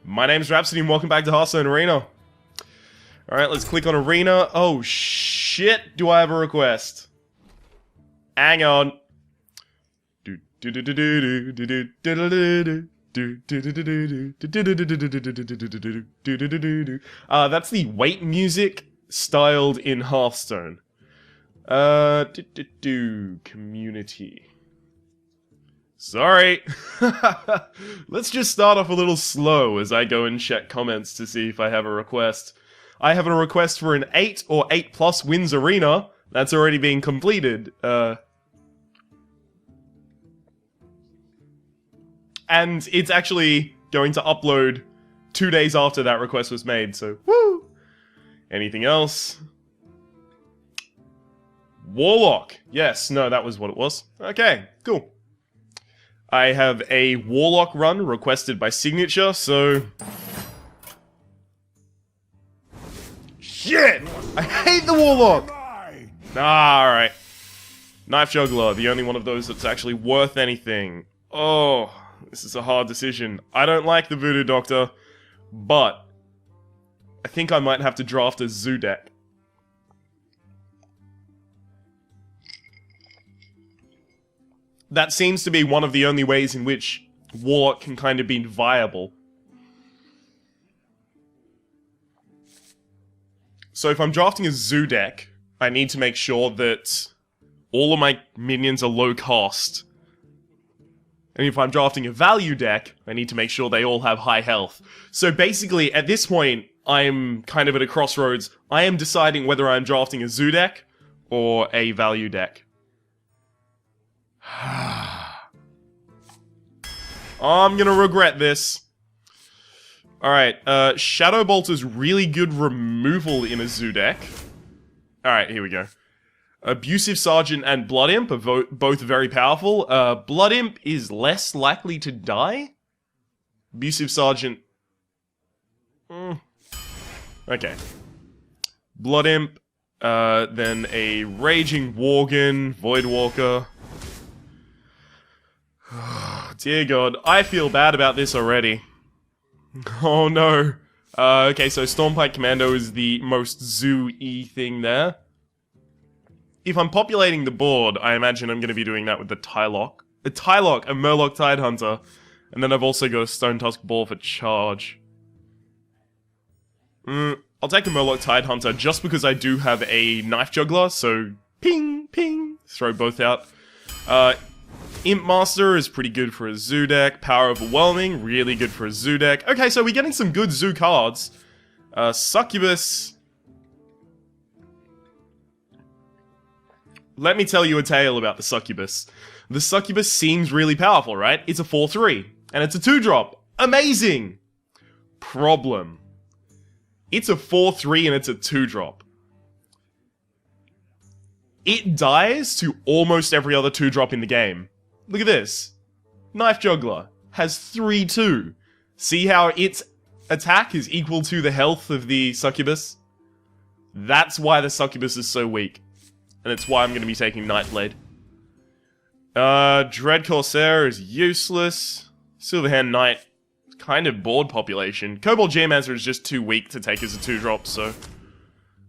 My name's Rhapsody and welcome back to Hearthstone Arena. Alright, let's click on Arena. Oh shit, do I have a request? Hang on. That's the wait music styled in Hearthstone. Community. Sorry. Let's just start off a little slow as I go and check comments to see if I have a request. I have a request for an 8 or 8 plus wins arena. That's already been completed. And it's actually going to upload 2 days after that request was made, so woo! Anything else? Warlock. Yes, no, that was what it was. Okay, cool. I have a Warlock run requested by Signature, so... Shit! I hate the Warlock! Alright. Knife Juggler, the only one of those that's actually worth anything. Oh, this is a hard decision. I don't like the Voodoo Doctor, but I think I might have to draft a Zoo deck. That seems to be one of the only ways in which Warlock can kind of be viable. So if I'm drafting a Zoo deck, I need to make sure that all of my minions are low cost. And if I'm drafting a value deck, I need to make sure they all have high health. So basically, at this point, I'm kind of at a crossroads. I am deciding whether I'm drafting a Zoo deck or a value deck. I'm gonna regret this. Alright, Shadow Bolt is really good removal in a Zoo deck. Alright, here we go. Abusive Sergeant and Blood Imp are both very powerful. Blood Imp is less likely to die. Abusive Sergeant... Okay. Blood Imp, then a Raging Worgen, Voidwalker. Dear God, I feel bad about this already. Oh no. Okay, so Stormpike Commando is the most zoo-y thing there. If I'm populating the board, I imagine I'm going to be doing that with the Tylock. A Murloc Tidehunter. And then I've also got a Stone Tusk Ball for charge. I'll take a Murloc Tidehunter just because I do have a Knife Juggler, so ping, ping, throw both out. Imp Master is pretty good for a Zoo deck. Power Overwhelming, really good for a Zoo deck. Okay, so we're getting some good Zoo cards. Succubus. Let me tell you a tale about the Succubus. The Succubus seems really powerful, right? It's a 4/3, and it's a 2-drop. Amazing! Problem. It's a 4/3 and it's a 2-drop. It dies to almost every other 2-drop in the game. Look at this. Knife Juggler has 3/2. See how its attack is equal to the health of the Succubus? That's why the Succubus is so weak. And it's why I'm going to be taking Nightblade. Dread Corsair is useless. Silverhand Knight, kind of board population. Kobold Geomancer is just too weak to take as a 2-drop, so...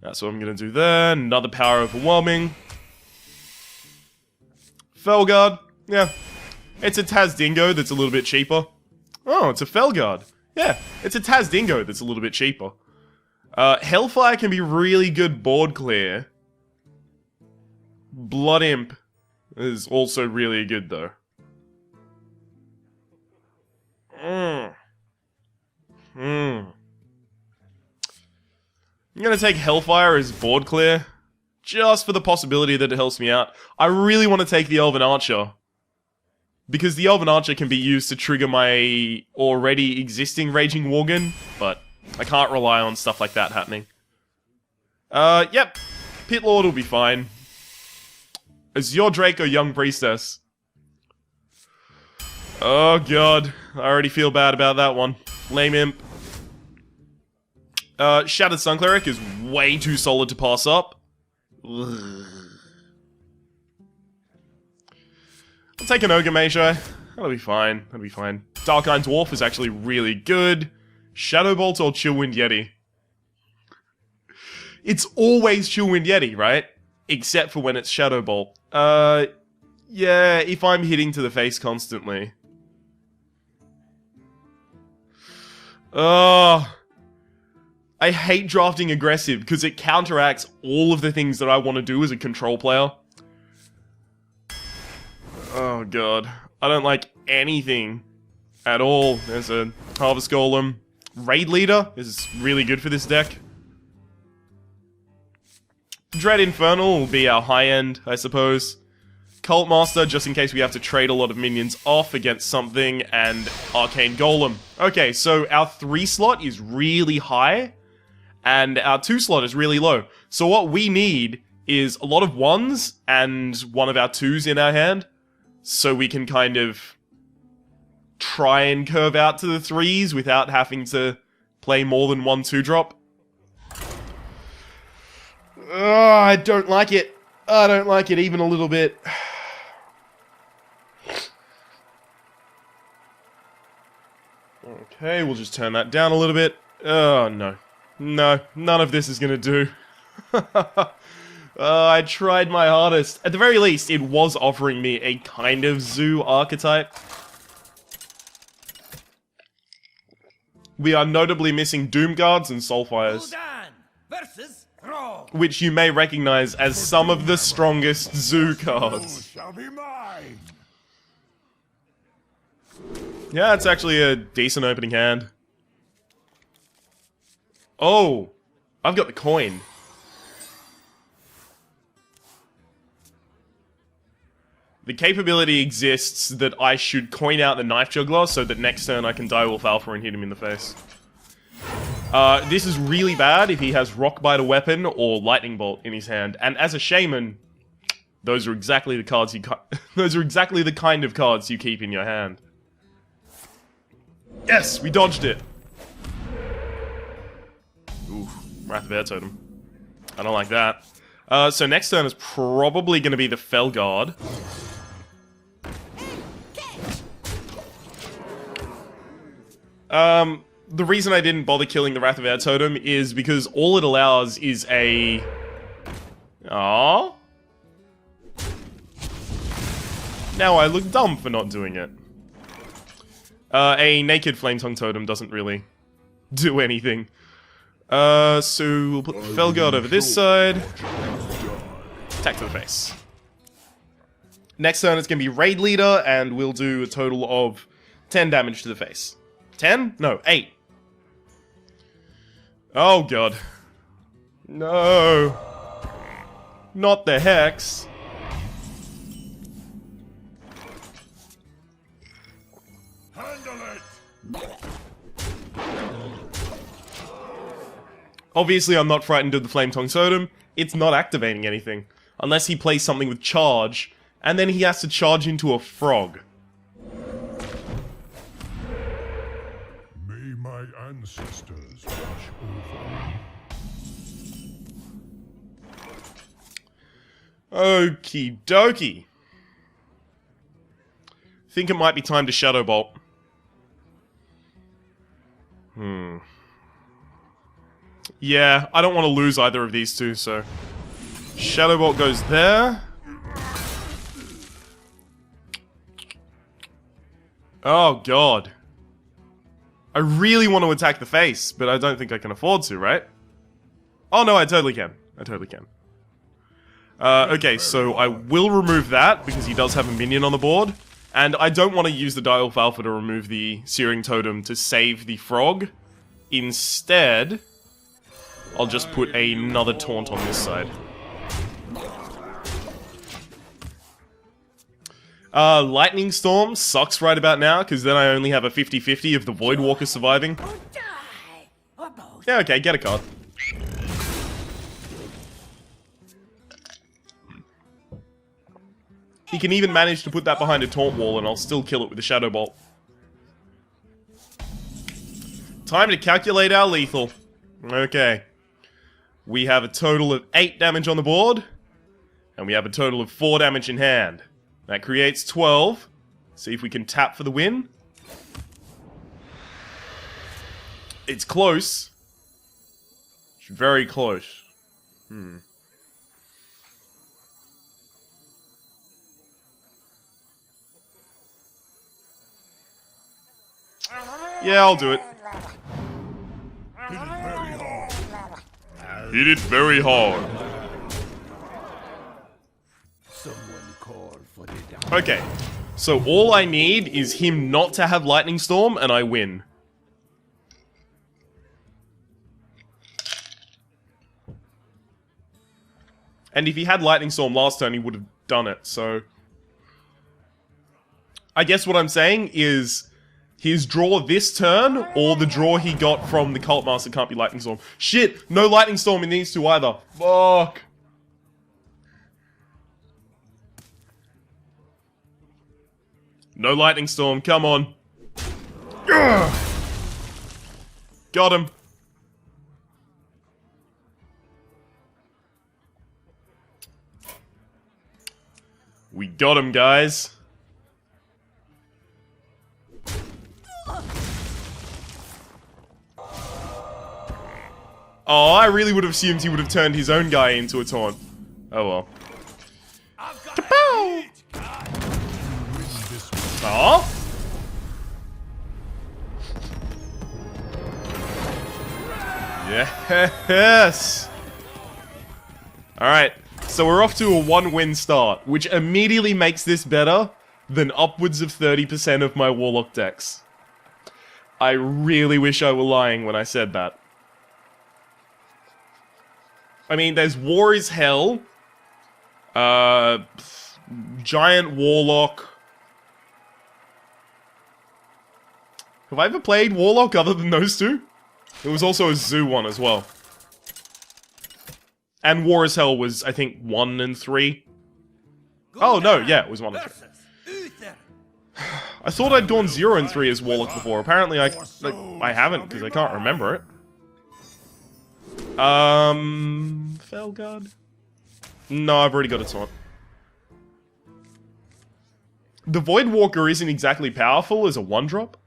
That's what I'm going to do there. Another Power Overwhelming. Felguard. Yeah. It's a Taz Dingo that's a little bit cheaper. Oh, it's a Felguard. Yeah, it's a Taz Dingo that's a little bit cheaper. Hellfire can be really good board clear. Blood Imp is also really good, though. I'm gonna take Hellfire as board clear, just for the possibility that it helps me out. I really want to take the Elven Archer, because the Elven Archer can be used to trigger my already existing Raging Worgen, but I can't rely on stuff like that happening. Yep, Pit Lord will be fine. Azure Drake or Young Priestess? Oh god, I already feel bad about that one. Lame Imp. Shattered Sun Cleric is way too solid to pass up. Ugh. I'll take an Ogre Magi. That'll be fine. That'll be fine. Dark Iron Dwarf is actually really good. Shadow Bolt or Chillwind Yeti? It's always Chillwind Yeti, right? Except for when it's Shadow Bolt. Yeah, if I'm hitting to the face constantly. I hate drafting aggressive because it counteracts all of the things that I want to do as a control player. Oh god. I don't like anything at all. There's a Harvest Golem. Raid Leader is really good for this deck. Dread Infernal will be our high end, I suppose. Cult Master, just in case we have to trade a lot of minions off against something, and Arcane Golem. Okay, so our 3 slot is really high, and our 2 slot is really low. So what we need is a lot of 1s and one of our 2s in our hand, so we can kind of try and curve out to the 3s without having to play more than 1 2-drop. I don't like it. I don't like it even a little bit. Okay, we'll just turn that down a little bit. Oh, no. No, none of this is gonna do. I tried my hardest. At the very least, it was offering me a kind of zoo archetype. We are notably missing Doomguards and Soulfires, which you may recognize as some of the strongest zoo cards. Yeah, it's actually a decent opening hand. Oh, I've got the coin. The capability exists that I should coin out the Knife Juggler so that next turn I can Direwolf Alpha and hit him in the face. This is really bad if he has Rock Biter Weapon or Lightning Bolt in his hand. And as a Shaman, those are exactly the cards those are exactly the kind of cards you keep in your hand. Yes, we dodged it. Ooh, Wrath of Air Totem. I don't like that. So next turn is probably going to be the Felguard. The reason I didn't bother killing the Wrath of Air Totem is because all it allows is a... Aww. Now I look dumb for not doing it. A Naked Flametongue Totem doesn't really do anything. So we'll put the Felguard over this side. Attack to the face. Next turn it's going to be Raid Leader, and we'll do a total of 10 damage to the face. 10? No, 8. Oh god. No. Not the Hex. Obviously, I'm not frightened of the Flametongue Totem. It's not activating anything. Unless he plays something with charge, and then he has to charge into a frog. May my ancestors watch over me. Okie dokie. Think it might be time to Shadow Bolt. Yeah, I don't want to lose either of these two, so... Shadow Bolt goes there. Oh, god. I really want to attack the face, but I don't think I can afford to, right? Oh, no, I totally can. I totally can. Okay, so I will remove that, because he does have a minion on the board. And I don't want to use the Direwolf Alpha to remove the Searing Totem to save the frog. Instead, I'll just put another Taunt on this side. Lightning Storm sucks right about now, because then I only have a 50-50 of the Voidwalker surviving. Yeah, okay, get a card. He can even manage to put that behind a Taunt Wall, and I'll still kill it with a Shadow Bolt. Time to calculate our lethal. Okay. We have a total of 8 damage on the board, and we have a total of 4 damage in hand. That creates 12. See if we can tap for the win. It's close. It's very close. Yeah, I'll do it. Hit it very hard. Okay, so all I need is him not to have Lightning Storm, and I win. And if he had Lightning Storm last turn, he would have done it, so... I guess what I'm saying is... his draw this turn, or the draw he got from the Cult Master can't be Lightning Storm. Shit! No Lightning Storm in these two either. Fuck! No Lightning Storm, come on. Ugh. Got him. We got him, guys. Oh, I really would have assumed he would have turned his own guy into a taunt. Oh well. Kapow! Oh? Yes! Alright, so we're off to a 1-win start, which immediately makes this better than upwards of 30% of my Warlock decks. I really wish I were lying when I said that. I mean, there's War is Hell, Giant Warlock. Have I ever played Warlock other than those two? There was also a Zoo one as well. And War is Hell was, I think, 1 and 3. Oh, no, yeah, it was 1 and 3. I thought I'd gone 0 and 3 as Warlock before. Apparently I haven't, because I can't remember it. Felguard? No, I've already got a taunt. The Voidwalker isn't exactly powerful as a 1-drop.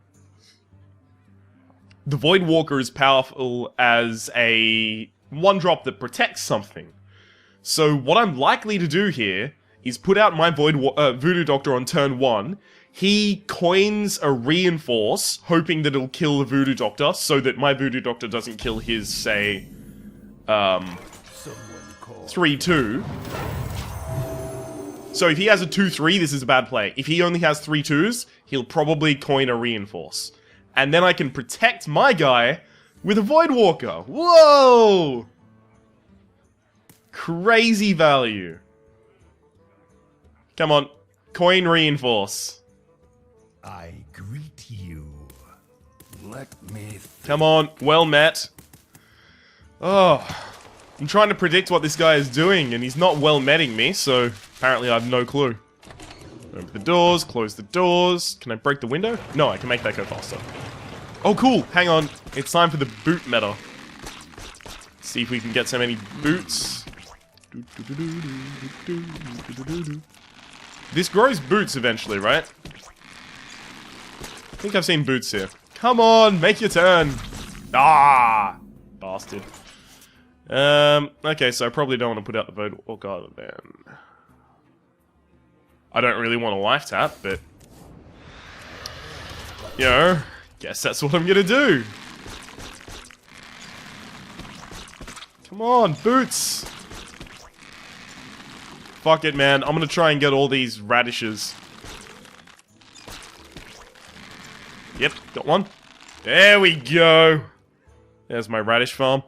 The Voidwalker is powerful as a 1-drop that protects something. So what I'm likely to do here is put out my Voodoo Doctor on turn 1. He coins a Reinforce, hoping that it'll kill the Voodoo Doctor, so that my Voodoo Doctor doesn't kill his, say, 3-2. So if he has a 2-3, this is a bad play. If he only has 3 2s, he'll probably coin a Reinforce. And then I can protect my guy with a Voidwalker. Whoa! Crazy value. Come on. Coin Reinforce. I greet you. Let me... Come on. Well met. Oh. I'm trying to predict what this guy is doing, and he's not well metting me, so apparently I have no clue. Open the doors, close the doors. Can I break the window? No, I can make that go faster. Oh, cool. Hang on. It's time for the boot meta. See if we can get so many boots. This grows boots eventually, right? I think I've seen boots here. Come on, make your turn. Ah, bastard. Okay, so I probably don't want to put out the vote. Oh god, then. I don't really want a life tap, but... you know, guess that's what I'm gonna do. Come on, boots! Fuck it, man. I'm gonna try and get all these radishes. Yep, got one. There we go. There's my radish farm.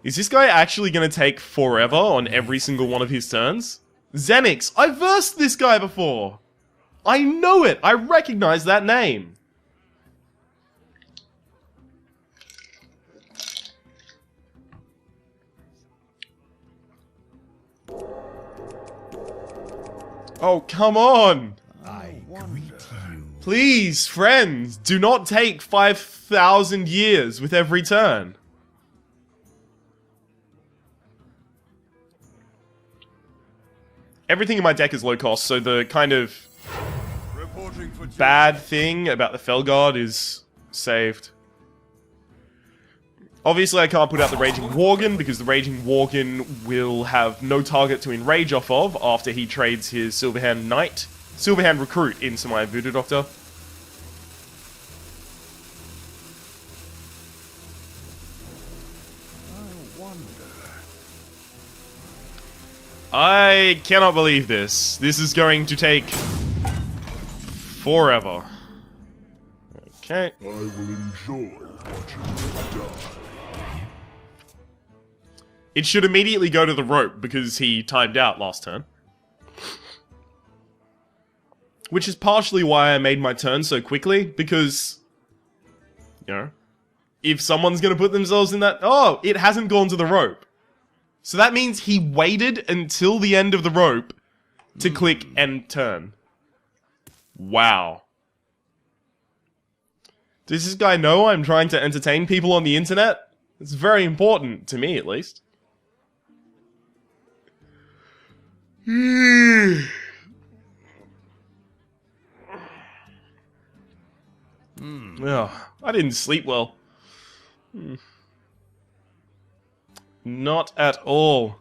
Is this guy actually gonna take forever on every single one of his turns? Xenix! I versed this guy before! I know it! I recognize that name! Oh, come on! I greet you. Please, friends, do not take 5,000 years with every turn. Everything in my deck is low cost, so the kind of bad thing about the Felguard is saved. Obviously, I can't put out the Raging Worgen, because the Raging Worgen will have no target to enrage off of after he trades his Silverhand Knight, Silverhand Recruit into my Voodoo Doctor. I cannot believe this. This is going to take forever. Okay. I will enjoy watching you die. It should immediately go to the rope because he timed out last turn. Which is partially why I made my turn so quickly, because, you know, if someone's going to put themselves in that... Oh, it hasn't gone to the rope. So that means he waited until the end of the rope to click end turn. Wow. Does this guy know I'm trying to entertain people on the internet? It's very important, to me at least. Oh, I didn't sleep well. Not at all.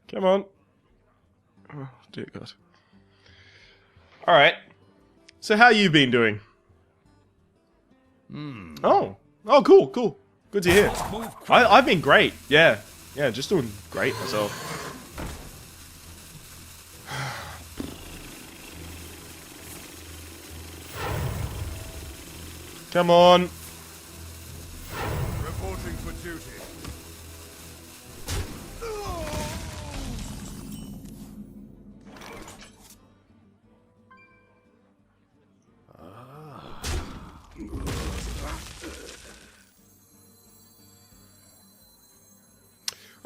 Come on. Oh, dear God. Alright. So how you been doing? Oh. Oh, cool, cool. Good to hear. I've been great. Yeah. Yeah, just doing great myself. Come on. Reporting for duty.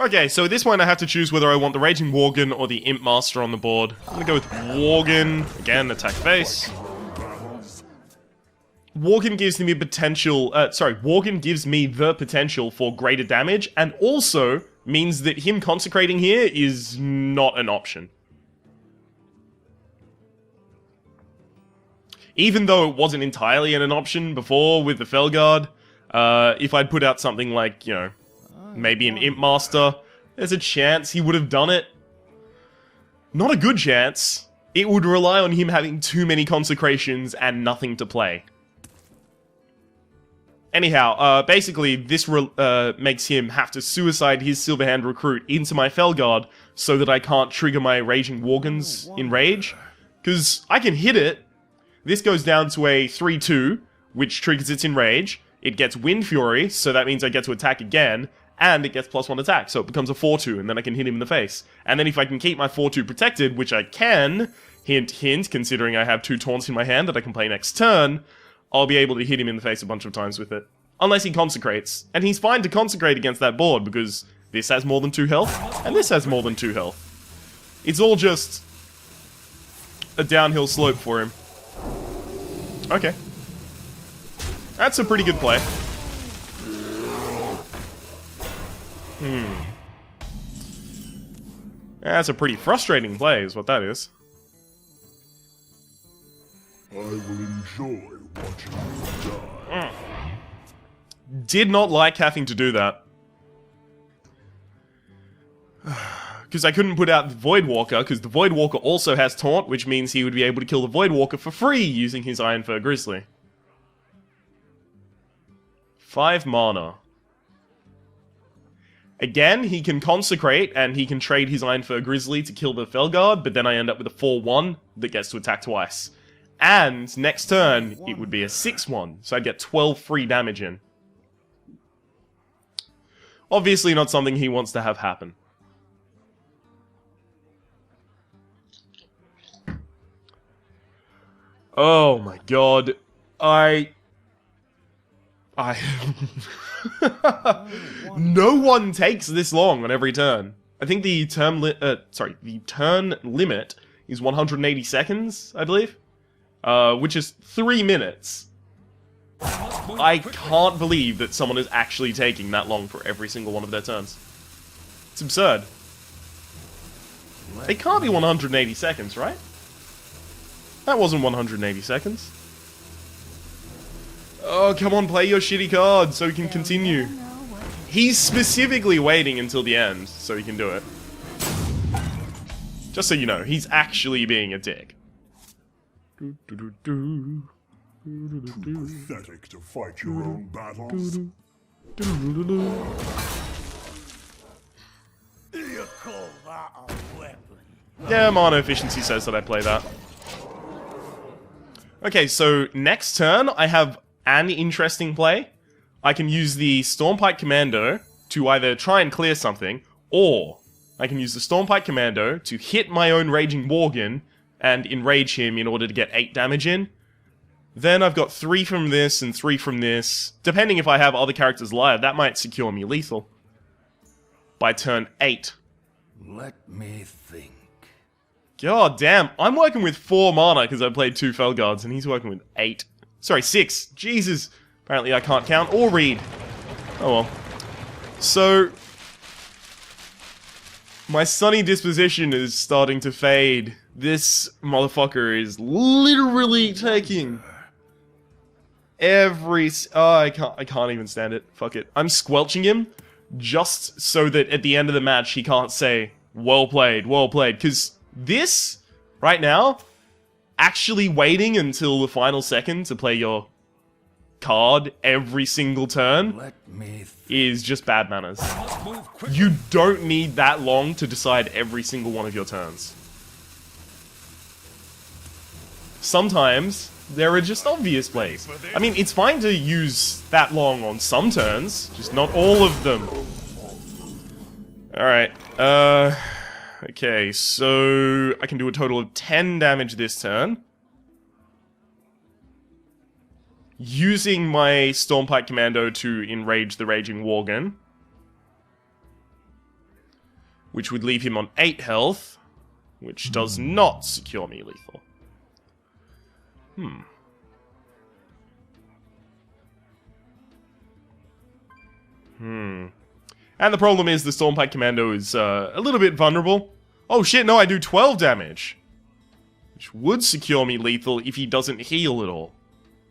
Okay, so at this point I have to choose whether I want the Raging Worgen or the Imp Master on the board. I'm gonna go with Worgen. Again, attack face. Worgen gives me potential, Worgen gives me the potential for greater damage, and also means that him consecrating here is not an option. Even though it wasn't entirely an option before with the Felguard, if I'd put out something like, you know, maybe an Imp Master, there's a chance he would have done it. Not a good chance. It would rely on him having too many consecrations and nothing to play. Anyhow, basically, this makes him have to suicide his Silverhand Recruit into my Felguard so that I can't trigger my Raging Worgens in Rage. Because I can hit it. This goes down to a 3-2, which triggers its Enrage. It gets Wind Fury, so that means I get to attack again. And it gets +1 attack, so it becomes a 4-2, and then I can hit him in the face. And then if I can keep my 4-2 protected, which I can, hint, hint, considering I have 2 taunts in my hand that I can play next turn, I'll be able to hit him in the face a bunch of times with it. Unless he consecrates. And he's fine to consecrate against that board, because this has more than 2 health, and this has more than 2 health. It's all just a downhill slope for him. Okay. That's a pretty good play. That's a pretty frustrating play, is what that is. I will enjoy watching you die. Did not like having to do that. Because I couldn't put out the Voidwalker, because the Voidwalker also has Taunt, which means he would be able to kill the Voidwalker for free using his Iron Fur Grizzly. 5 mana. Again, he can consecrate, and he can trade his Iron Fur Grizzly to kill the Felguard, but then I end up with a 4-1 that gets to attack twice. And next turn, it would be a 6-1, so I'd get 12 free damage in. Obviously not something he wants to have happen. Oh my god. No one takes this long on every turn. I think the the turn limit is 180 seconds, I believe. Which is 3 minutes. I can't believe that someone is actually taking that long for every single one of their turns. It's absurd. It can't be 180 seconds, right? That wasn't 180 seconds. Oh, come on, play your shitty card so we can continue. He's specifically waiting until the end so he can do it. Just so you know, he's actually being a dick. Pathetic to fight your own battles. You call that a weapon? Yeah, mana efficiency says that I play that. Okay, so next turn I have an interesting play. I can use the Stormpike Commando to either try and clear something, or I can use the Stormpike Commando to hit my own Raging Worgen and enrage him in order to get 8 damage in. Then I've got 3 from this and 3 from this. Depending if I have other characters live, that might secure me lethal. By turn 8. Let me think. God damn, I'm working with 4 mana because I played 2 Felguards, and he's working with 8. Sorry, 6. Jesus. Apparently I can't count or read. Oh well. So, my sunny disposition is starting to fade. This motherfucker is literally taking every... Oh, I can't even stand it. Fuck it. I'm squelching him just so that at the end of the match he can't say, well played, because this, right now, actually waiting until the final second to play your card every single turn Let me think. is just bad manners. You don't need that long to decide every single one of your turns. Sometimes, there are just obvious plays. I mean, it's fine to use that long on some turns, just not all of them. Alright, okay, so I can do a total of 10 damage this turn. Using my Stormpike Commando to enrage the Raging Worgen. Which would leave him on 8 health, which does not secure me lethal. And the problem is the Stormpike Commando is a little bit vulnerable. Oh shit, no, I do 12 damage. Which would secure me lethal if he doesn't heal at all.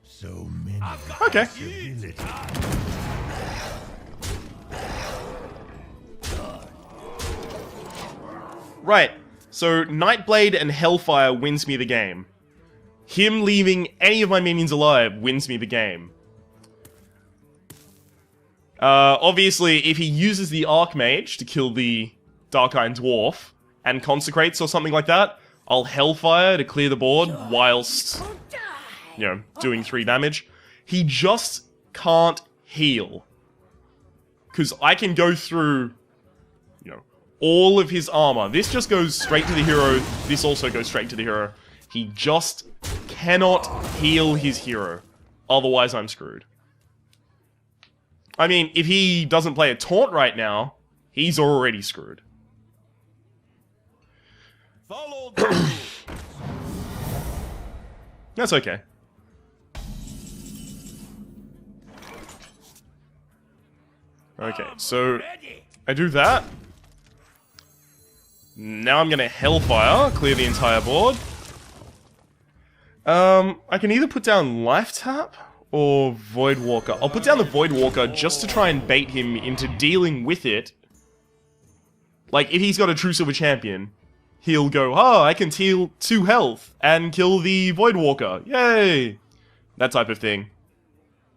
So many Okay. possibilities. Right, so Nightblade and Hellfire wins me the game. Him leaving any of my minions alive wins me the game. Obviously, if he uses the Archmage to kill the Dark Iron Dwarf and consecrates or something like that, I'll Hellfire to clear the board whilst, you know, doing 3 damage. He just can't heal. Because I can go through, you know, all of his armor. This just goes straight to the hero. This also goes straight to the hero. He just cannot heal his hero. Otherwise, I'm screwed. I mean, if he doesn't play a taunt right now, he's already screwed. Follow the rules. That's okay. Okay, so I do that. Now I'm gonna Hellfire, clear the entire board. I can either put down Life Tap or Voidwalker. I'll put down the Voidwalker just to try and bait him into dealing with it. Like, if he's got a True Silver Champion, he'll go, oh, I can heal 2 health and kill the Voidwalker. Yay! That type of thing.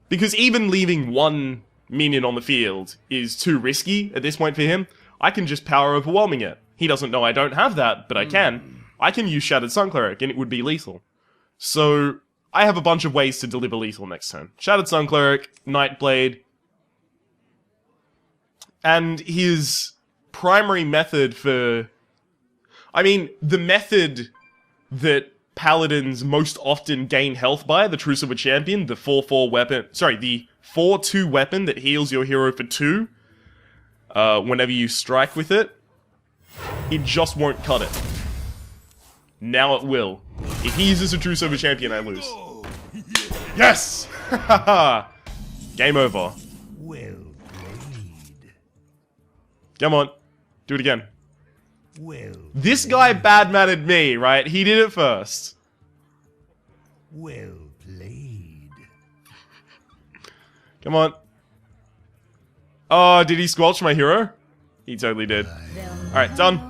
Because even leaving 1 minion on the field is too risky at this point for him. I can just power overwhelming it. He doesn't know I don't have that, but I can. I can use Shattered Sun Cleric and it would be lethal. So, I have a bunch of ways to deliver lethal next turn. Shattered Sun Cleric, Nightblade, and his primary method for... I mean, the method that Paladins most often gain health by, the True Silver Champion, the 4/4 weapon... Sorry, the 4/2 weapon that heals your hero for 2, whenever you strike with it, it just won't cut it. Now it will. If he uses a True Silver Champion, I lose. Yes! Game over. Well played. Come on. Do it again. Well. This guy bad-mannered me, right? He did it first. Well played. Come on. Oh, did he squelch my hero? He totally did. Alright, done.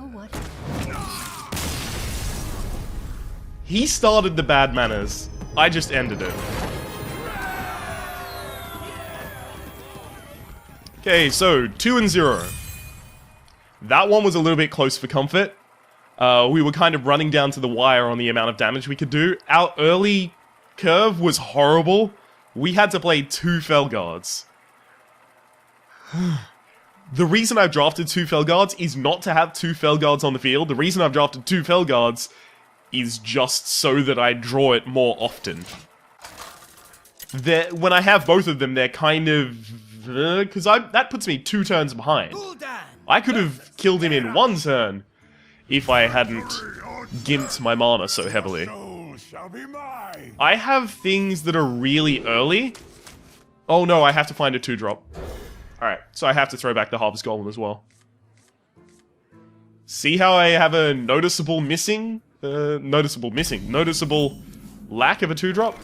He started the bad manners. I just ended it. Okay, so 2-0. That one was a little bit close for comfort. We were kind of running down to the wire on the amount of damage we could do. Our early curve was horrible. We had to play 2 Felguards. The reason I've drafted 2 Felguards is not to have 2 Felguards on the field. The reason I've drafted 2 Felguards is just so that I draw it more often. When I have both of them, they're kind of... because that puts me 2 turns behind. I could have killed him in 1 turn if I hadn't gimped my mana so heavily. I have things that are really early. Oh no, I have to find a 2-drop. Alright, so I have to throw back the Harvest Golem as well. See how I have a noticeable lack of a 2-drop?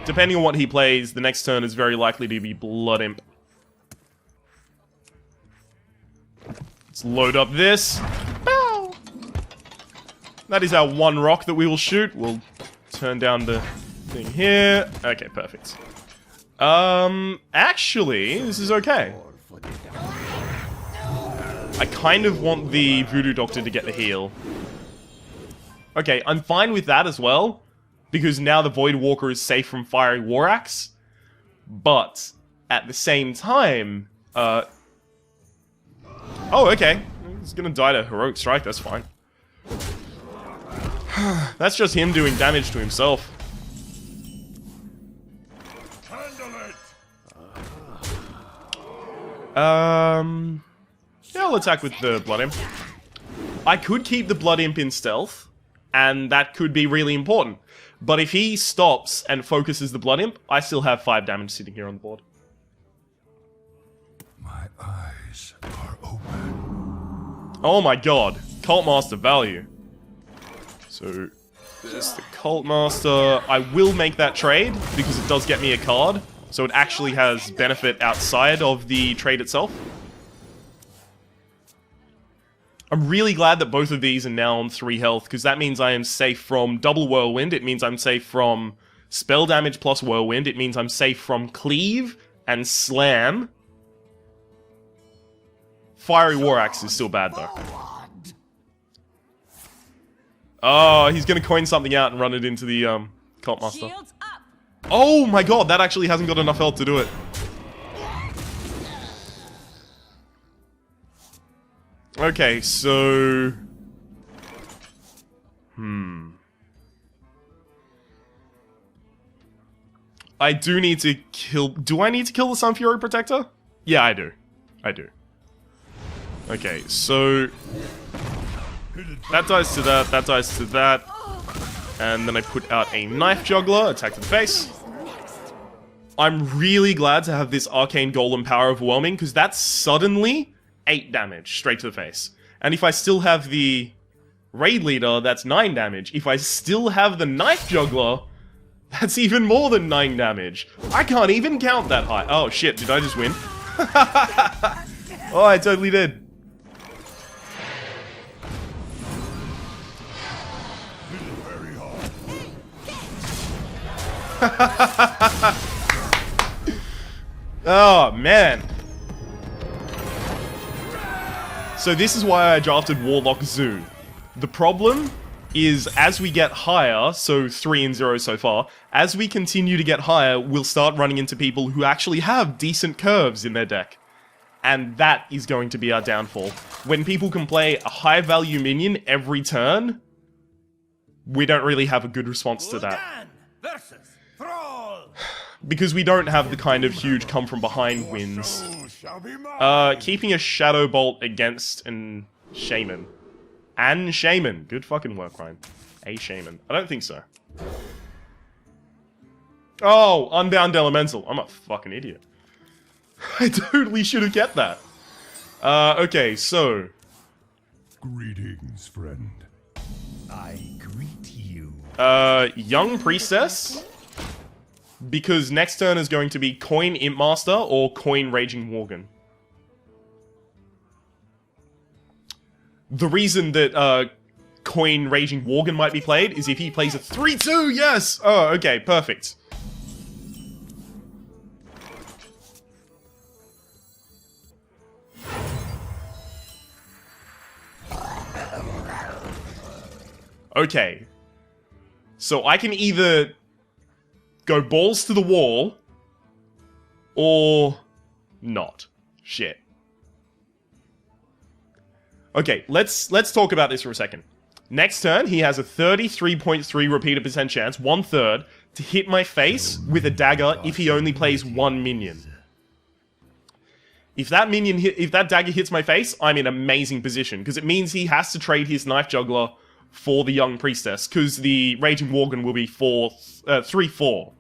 Depending on what he plays, the next turn is very likely to be Blood Imp. Let's load up this. Bow! That is our 1 rock that we will shoot. We'll turn down the thing here. Okay, perfect. Actually, this is okay. I kind of want the Voodoo Doctor to get the heal. Okay, I'm fine with that as well, because now the Void Walker is safe from Fiery War Axe. But, at the same time, oh, okay. He's gonna die to Heroic Strike, that's fine. That's just him doing damage to himself. Yeah, I'll attack with the Blood Imp. I could keep the Blood Imp in stealth, and that could be really important. But if he stops and focuses the Blood Imp, I still have 5 damage sitting here on the board. My eyes are open. Oh my god. Cult Master value. So, there's the Cult Master. I will make that trade, because it does get me a card. So it actually has benefit outside of the trade itself. I'm really glad that both of these are now on 3 health, because that means I am safe from double Whirlwind. It means I'm safe from spell damage plus Whirlwind. It means I'm safe from Cleave and Slam. Fiery War Axe is still bad, though. Oh, he's gonna coin something out and run it into the Cult Master. Oh my god, that actually hasn't got enough health to do it. Okay, so... I do need to kill... Do I need to kill the Sun Fury Protector? Yeah, I do. I do. Okay, so... That dies to that, that dies to that. And then I put out a Knife Juggler, attack to the face. I'm really glad to have this Arcane Golem Power Overwhelming, because that's suddenly 8 damage straight to the face. And if I still have the Raid Leader, that's 9 damage. If I still have the Knife Juggler, that's even more than 9 damage. I can't even count that high. Oh shit, did I just win? Oh, I totally did. Oh, man. So this is why I drafted Warlock Zoo. The problem is, as we get higher, so 3-0 so far, as we continue to get higher, we'll start running into people who actually have decent curves in their deck. And that is going to be our downfall. When people can play a high-value minion every turn, we don't really have a good response to that. Because we don't have the kind of huge come-from-behind wins. Keeping a Shadow Bolt against an Shaman. And Shaman. Good fucking work, Ryan. A Shaman. I don't think so. Oh, Unbound Elemental. I'm a fucking idiot. I totally should have kept that. Okay, so... Greetings, friend. I greet you. Young Priestess. because next turn is going to be Coin Imp Master or Coin Raging Worgen. The reason that Coin Raging Worgen might be played is if he plays a 3-2, yes! Oh, okay, perfect. Okay. So I can either go balls to the wall or not. Shit. Okay, let's talk about this for a second. Next turn, he has a 33.3 repeated percent chance, 1/3, to hit my face with a dagger if he only plays one minion. If that dagger hits my face, I'm in amazing position, because it means he has to trade his Knife Juggler for the Young Priestess, because the Raging Worgen will be 3-4.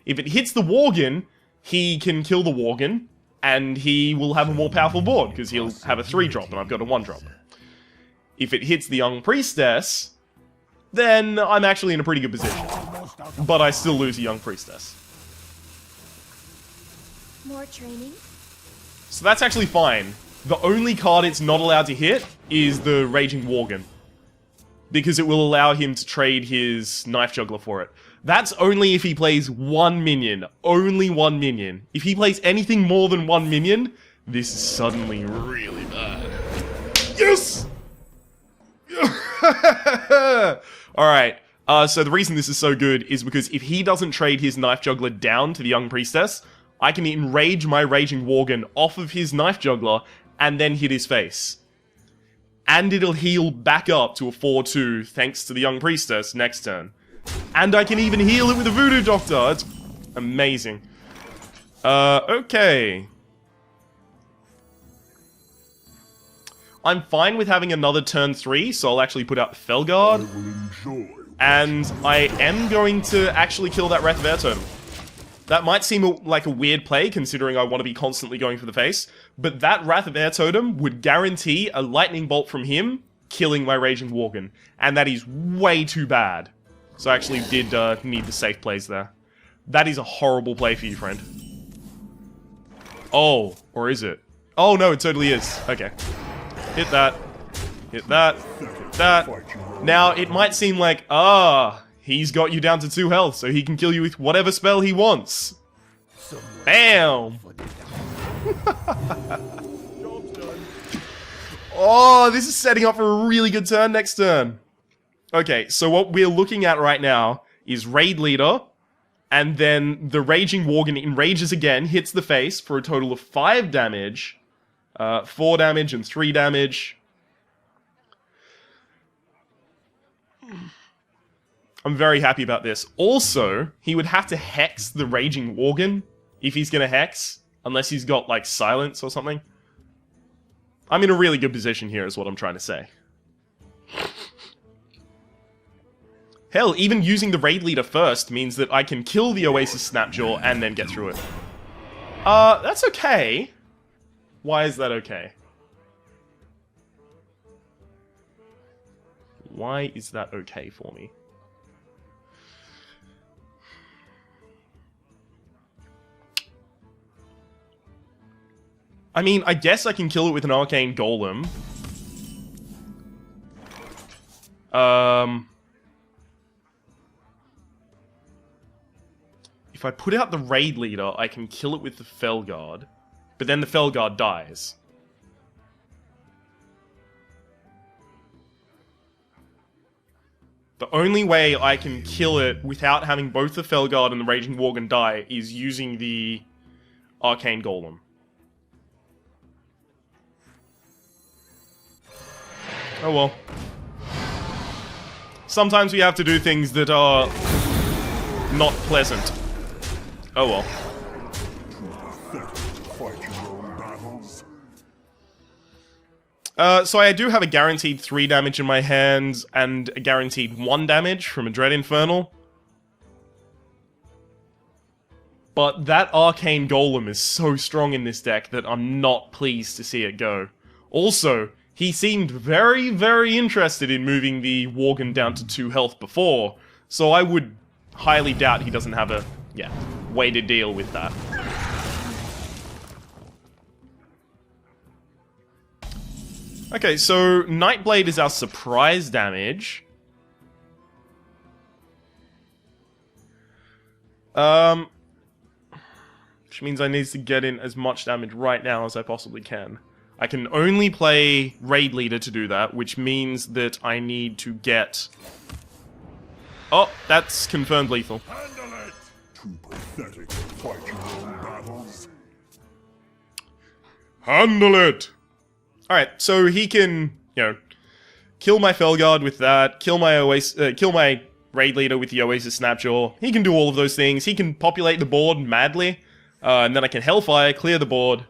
If it hits the Worgen, he can kill the Worgen, and he will have a more powerful board, because he'll have a 3-drop, and I've got a 1-drop. If it hits the Young Priestess, then I'm actually in a pretty good position. But I still lose a Young Priestess. More training? So that's actually fine. The only card it's not allowed to hit is the Raging Worgen, because it will allow him to trade his Knife Juggler for it. That's only if he plays one minion. Only one minion. If he plays anything more than one minion, this is suddenly really bad. Yes! Alright, so the reason this is so good is because if he doesn't trade his Knife Juggler down to the Young Priestess, I can enrage my Raging Worgen off of his Knife Juggler and then hit his face. And it'll heal back up to a 4-2 thanks to the Young Priestess next turn. And I can even heal it with a Voodoo Doctor. It's amazing. Okay. I'm fine with having another turn 3, so I'll actually put out the Felguard. And I am going to actually kill that Wrath of Air Totem. That might seem like a weird play, considering I want to be constantly going for the face, but that Wrath of Air Totem would guarantee a Lightning Bolt from him, killing my Raging Worgen. And that is way too bad. So I actually did need the safe plays there. That is a horrible play for you, friend. Oh, or is it? Oh no, it totally is. Okay. Hit that. Hit that. Hit that. Now, it might seem like, he's got you down to 2 health, so he can kill you with whatever spell he wants. Bam! Oh, this is setting up for a really good turn next turn. Okay, so what we're looking at right now is Raid Leader, and then the Raging Worgen enrages again, hits the face for a total of 5 damage, 4 damage and 3 damage. I'm very happy about this. Also, he would have to Hex the Raging Worgen if he's gonna Hex, unless he's got, like, Silence or something. I'm in a really good position here, is what I'm trying to say. Hell, even using the Raid Leader first means that I can kill the Oasis Snapjaw and then get through it. That's okay. Why is that okay? Why is that okay for me? I mean, I guess I can kill it with an Arcane Golem. If I put out the Raid Leader, I can kill it with the Felguard. But then the Felguard dies. The only way I can kill it without having both the Felguard and the Raging Worgen die is using the Arcane Golem. Oh well. Sometimes we have to do things that are not pleasant. Oh well. So I do have a guaranteed 3 damage in my hands, and a guaranteed 1 damage from a Dread Infernal. But that Arcane Golem is so strong in this deck that I'm not pleased to see it go. Also, he seemed very, very interested in moving the Worgen down to 2 health before, so I would highly doubt he doesn't have a yeah, way to deal with that. Okay, so Nightblade is our surprise damage. Which means I need to get in as much damage right now as I possibly can. I can only play Raid Leader to do that, which means that I need to get... Oh, that's confirmed lethal. Handle it! Too pathetic to fight your own battles. Handle it! Alright, so he can, you know, kill my Felguard with that, kill my Raid Leader with the Oasis Snapjaw. He can do all of those things. He can populate the board madly, and then I can Hellfire, clear the board,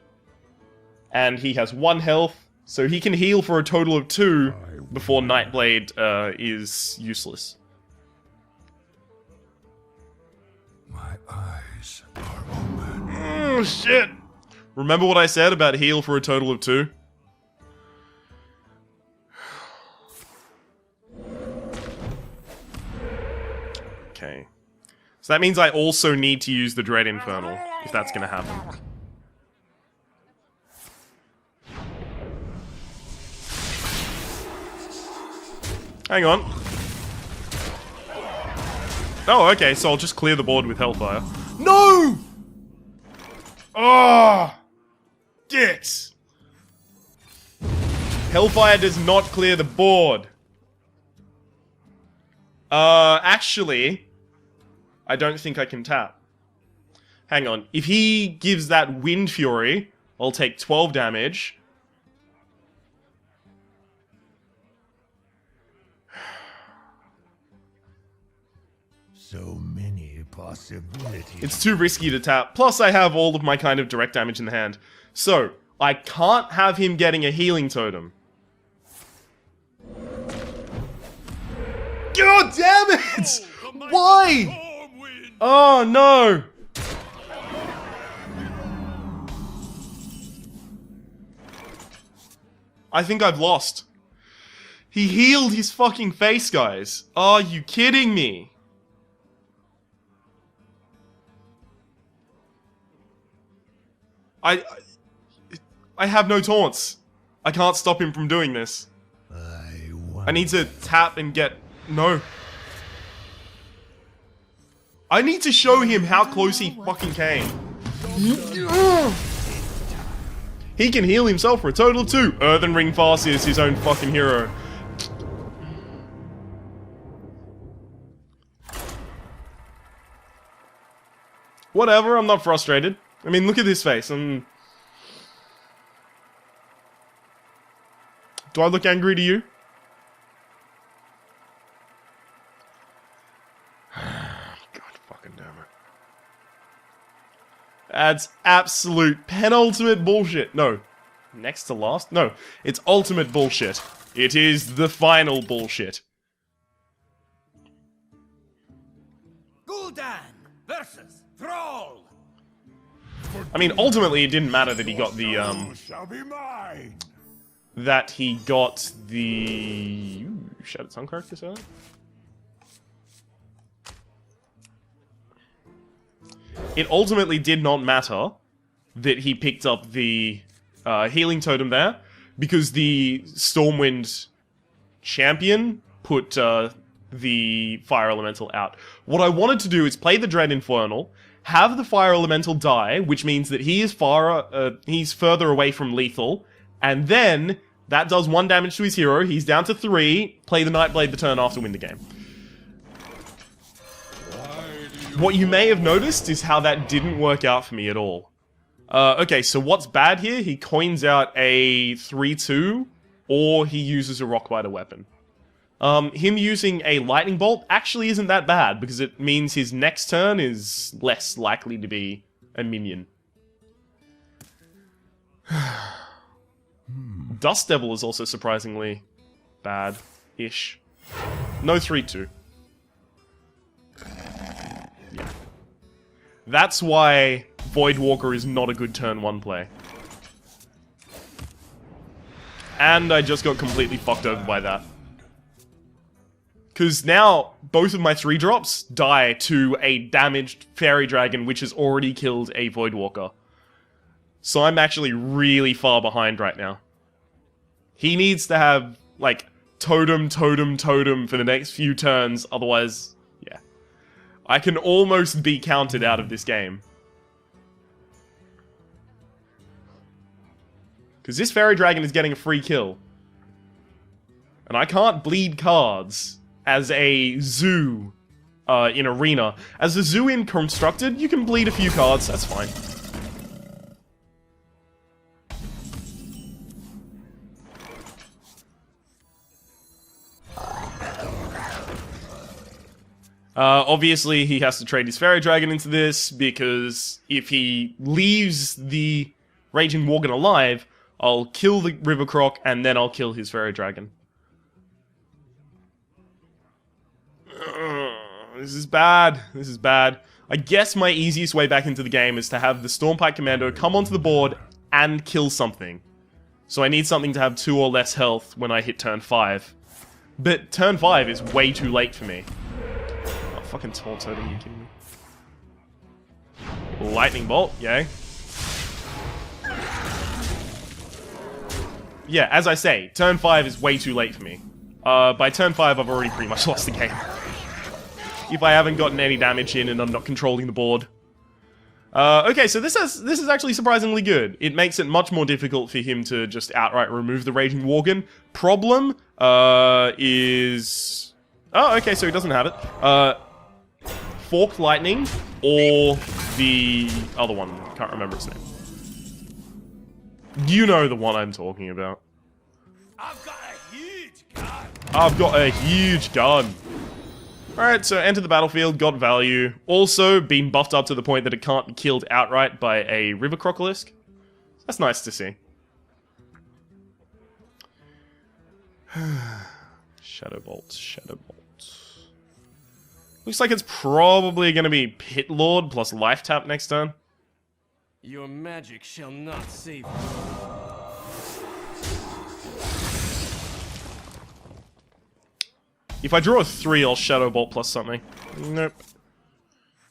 and he has 1 health, so he can heal for a total of 2 before Nightblade is useless. My eyes are open. Oh, shit! Remember what I said about heal for a total of 2? Okay. So that means I also need to use the Dread Infernal, if that's gonna happen. Hang on. Oh, okay, so I'll just clear the board with Hellfire. No! Oh! Dicks! Hellfire does not clear the board. Actually, I don't think I can tap. Hang on. If he gives that Wind Fury, I'll take 12 damage. So many possibilities. It's too risky to tap. Plus, I have all of my kind of direct damage in the hand. So, I can't have him getting a healing totem. God damn it! Why? Oh no! I think I've lost. He healed his fucking face, guys. Are you kidding me? I have no taunts. I can't stop him from doing this. I need to tap and get... No. I need to show him how close he fucking came. He can heal himself for a total of 2. Earthen Ring Farseer is his own fucking hero. Whatever, I'm not frustrated. I mean, look at his face. Do I look angry to you? God fucking damn it. That's absolute penultimate bullshit. No. Next to last? No. It's ultimate bullshit. It is the final bullshit. Gul'dan versus Thrall. I mean, ultimately, it didn't matter that he got the, You shall be mine. that he got the... Ooh, Shattered Sun characters earlier? It ultimately did not matter that he picked up the healing totem there, because the Stormwind champion put the Fire Elemental out. What I wanted to do is play the Dread Infernal, have the Fire Elemental die, which means that he is he's further away from lethal, and then that does 1 damage to his hero, he's down to 3, play the Nightblade the turn after, win the game. What you may have noticed is how that didn't work out for me at all. Okay, so what's bad here? He coins out a 3-2, or he uses a Rockbiter weapon. Him using a Lightning Bolt actually isn't that bad, because it means his next turn is less likely to be a minion. Dust Devil is also surprisingly bad-ish. No 3-2. Yeah. That's why Voidwalker is not a good turn 1 play. And I just got completely fucked over by that. Because now both of my 3-drops die to a damaged fairy dragon, which has already killed a Voidwalker. So I'm actually really far behind right now. He needs to have, like, totem, totem, totem for the next few turns, otherwise, yeah. I can almost be counted out of this game. Because this fairy dragon is getting a free kill. And I can't bleed cards as a zoo in Arena. As a zoo in Constructed, you can bleed a few cards, that's fine. Obviously, he has to trade his fairy dragon into this, because if he leaves the Raging Worgen alive, I'll kill the River Croc, and then I'll kill his fairy dragon. This is bad. This is bad. I guess my easiest way back into the game is to have the Stormpike Commando come onto the board and kill something. So I need something to have 2 or less health when I hit turn 5. But turn 5 is way too late for me. Oh, fucking Taunt Totem, are you kidding me? Lightning Bolt, yay. Yeah, as I say, turn 5 is way too late for me. By turn 5, I've already pretty much lost the game. If I haven't gotten any damage in and I'm not controlling the board. Okay, so this is actually surprisingly good. It makes it much more difficult for him to just outright remove the Raging Worgen. Problem is... Oh, okay, so he doesn't have it. Forked Lightning or the other one. Can't remember its name. You know the one I'm talking about. I've got a huge gun. I've got a huge gun. Alright, so enter the battlefield, got value. Also, been buffed up to the point that it can't be killed outright by a River Crocolisk. That's nice to see. Shadow Bolt, Shadow Bolt. Looks like it's probably going to be Pit Lord plus Life Tap next turn. Your magic shall not save me. If I draw a 3, I'll Shadow Bolt plus something. Nope.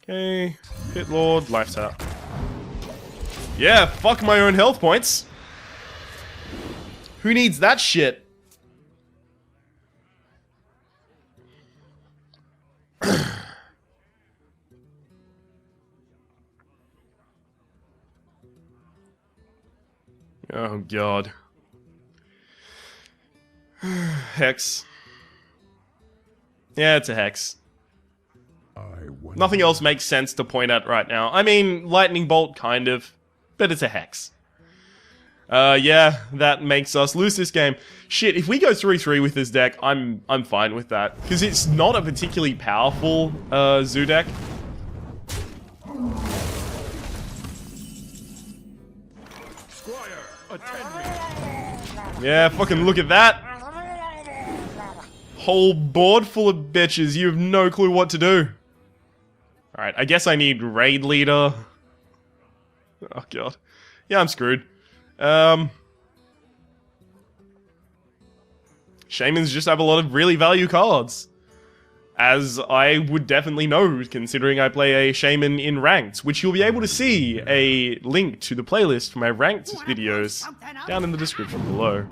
Okay. Pit Lord, Life Tap. Yeah, fuck my own health points. Who needs that shit? Oh god. Hex. Yeah, it's a Hex. Nothing else makes sense to point at right now. I mean, Lightning Bolt, kind of. But it's a Hex. Yeah, that makes us lose this game. Shit, if we go 3-3 with this deck, I'm fine with that. Because it's not a particularly powerful zoo deck. Squire, attend me. Yeah, fucking look at that. Whole board full of bitches. You have no clue what to do. Alright, I guess I need Raid Leader. Oh god. Yeah, I'm screwed. Shamans just have a lot of really value cards. As I would definitely know, considering I play a Shaman in Ranked, which you'll be able to see a link to the playlist for my Ranked videos down in the description below.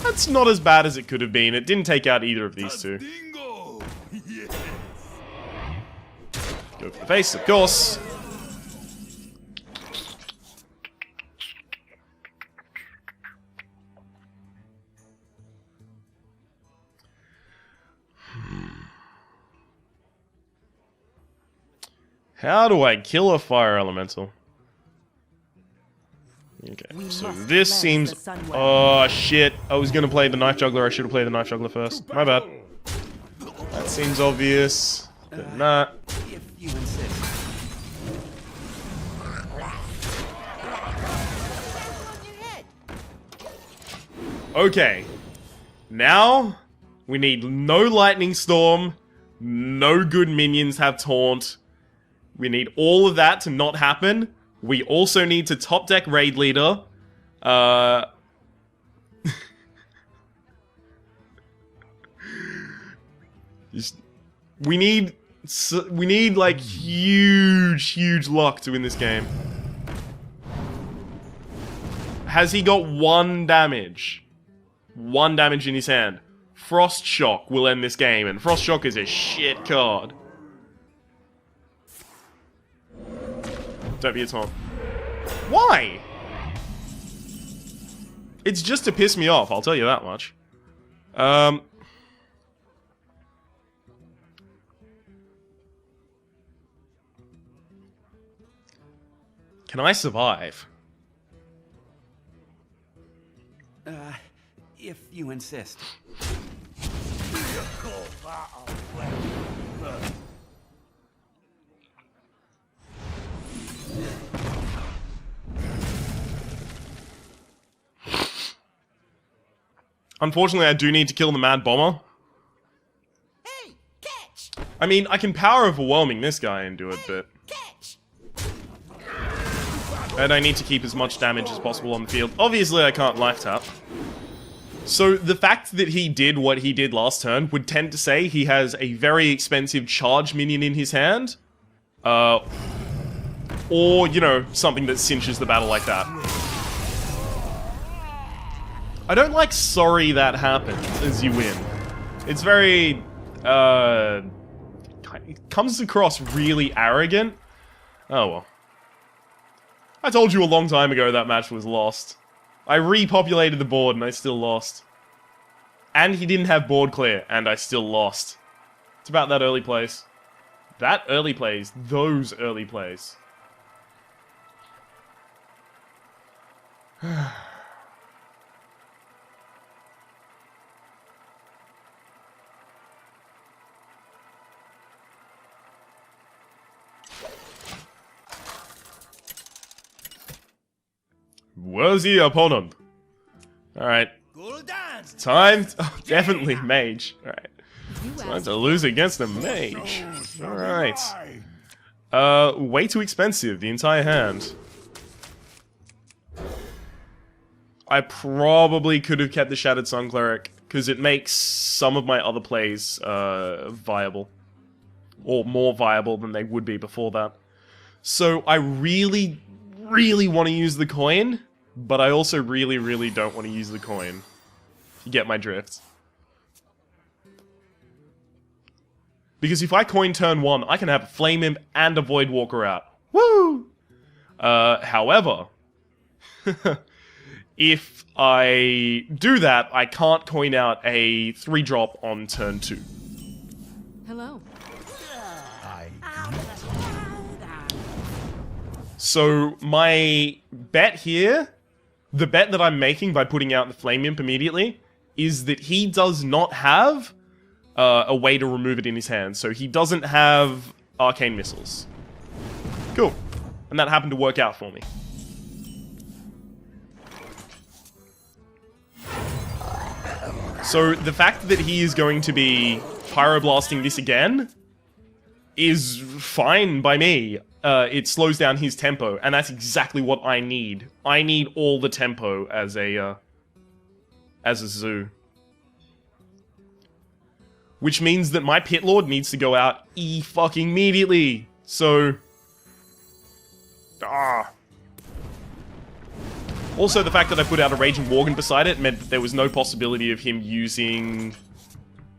That's not as bad as it could have been. It didn't take out either of these two. Dingo. Yes. Go for the face, of course. How do I kill a fire elemental? Okay, so this seems... Oh, shit. I was gonna play the Knife Juggler. I should have played the Knife Juggler first. My bad. That seems obvious, but not. If you insist. Okay. Now, we need no Lightning Storm. No good minions have Taunt. We need all of that to not happen. We also need to top deck Raid Leader. We need like huge luck to win this game. Has he got 1 damage? 1 damage in his hand. Frost Shock will end this game, and Frost Shock is a shit card. Don't be a Tom. Why? It's just to piss me off, I'll tell you that much. Can I survive? If you insist. Unfortunately, I do need to kill the Mad Bomber. Hey, catch! I mean, I can power overwhelming this guy and do it, but... Catch! And I need to keep as much damage as possible on the field. Obviously, I can't life tap. So, the fact that he did what he did last turn would tend to say he has a very expensive charge minion in his hand. Or, you know, something that cinches the battle like that. I don't like sorry that happened as you win. It's very, it comes across really arrogant. Oh well. I told you a long time ago that match was lost. I repopulated the board and I still lost. And he didn't have board clear and I still lost. It's about that early plays. That early plays. Those early plays. Worthy opponent. Alright. Time. Oh, definitely mage. Alright. Time to lose against a mage. Alright. Way too expensive, the entire hand. I probably could have kept the Shattered Sun Cleric, because it makes some of my other plays viable. Or more viable than they would be before that. So I really want to use the coin, but I also really don't want to use the coin. You get my drift. Because if I coin turn 1, I can have a Flame Imp and a Void Walker out. Woo! However, if I do that, I can't coin out a 3-drop on turn 2. Hello. So, my bet here, the bet that I'm making by putting out the Flame Imp immediately, is that he does not have a way to remove it in his hand. So he doesn't have Arcane Missiles. Cool. And that happened to work out for me. So the fact that he is going to be Pyroblasting this again is fine by me. It slows down his tempo, and that's exactly what I need. I need all the tempo as a zoo. Which means that my Pit Lord needs to go out fucking immediately. So... Also, the fact that I put out a Raging Worgen beside it meant that there was no possibility of him using...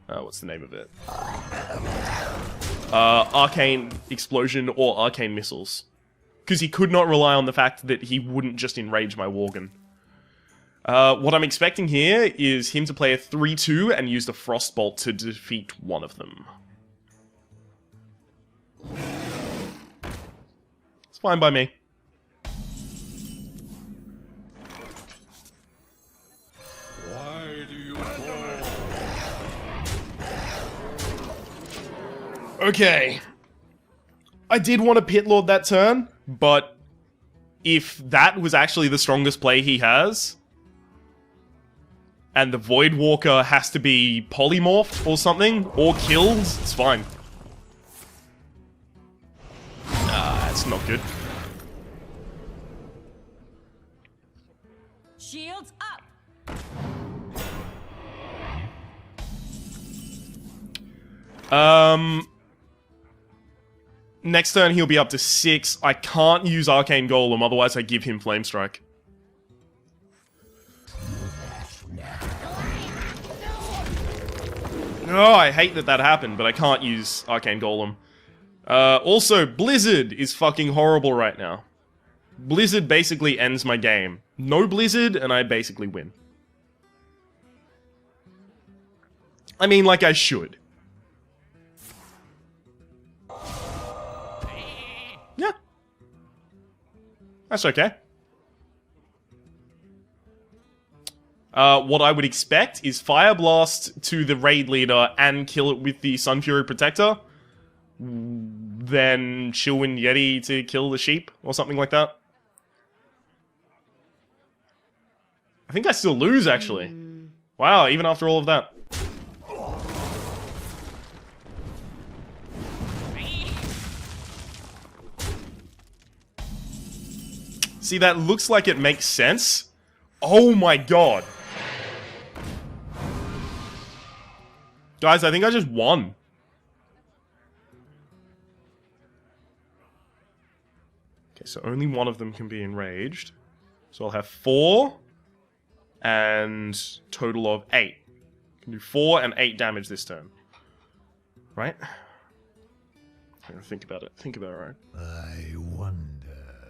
what's the name of it? Arcane Explosion or Arcane Missiles. Because he could not rely on the fact that he wouldn't just enrage my Worgen. What I'm expecting here is him to play a 3-2 and use the Frostbolt to defeat one of them. It's fine by me. Why do you call? Okay. I did want to Pit Lord that turn, but if that was actually the strongest play he has, and the Void Walker has to be polymorphed or something, or killed, it's fine. That's not good. Shields up. Next turn, he'll be up to 6. I can't use Arcane Golem, otherwise I give him Flame Strike. Oh, I hate that that happened, but I can't use Arcane Golem. Also, Blizzard is fucking horrible right now. Blizzard basically ends my game. No Blizzard, and I basically win. I mean, like I should. Yeah. That's okay. What I would expect is Fire Blast to the raid leader and kill it with the Sun Fury Protector. Then Chillwind Yeti to kill the sheep or something like that. I think I still lose, actually. Wow, even after all of that. See, that looks like it makes sense. Oh my god. Guys, I think I just won. Okay, so only one of them can be enraged. So I'll have 4 and total of 8. Can do 4 and 8 damage this turn. Right? Think about it. Think about it, right? I wonder.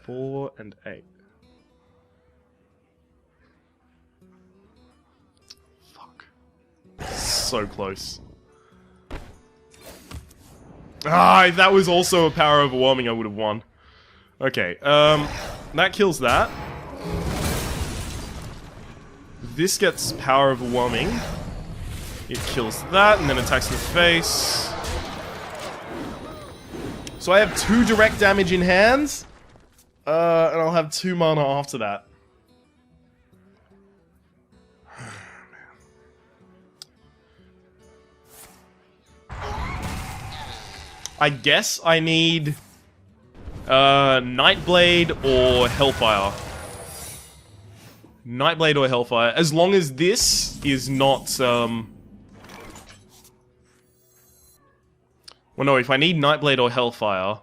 4 and 8. Fuck. So close. Ah, if that was also a power overwhelming, I would have won. Okay, that kills that. This gets power overwhelming. It kills that, and then attacks in the face. So I have 2 direct damage in hands. And I'll have 2 mana after that. I guess I need Nightblade or Hellfire. Nightblade or Hellfire. As long as this is not, well, no, if I need Nightblade or Hellfire,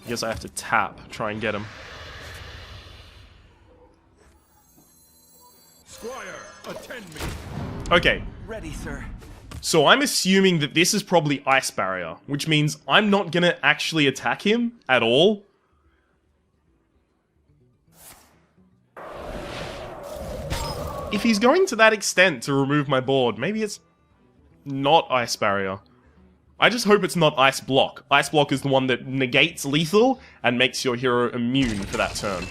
I guess I have to tap, try and get him. Squire, attend me. Okay, Ready, sir. so I'm assuming that this is probably Ice Barrier, which means I'm not gonna actually attack him at all. If he's going to that extent to remove my board, maybe it's not Ice Barrier. I just hope it's not Ice Block. Ice Block is the one that negates lethal and makes your hero immune for that turn.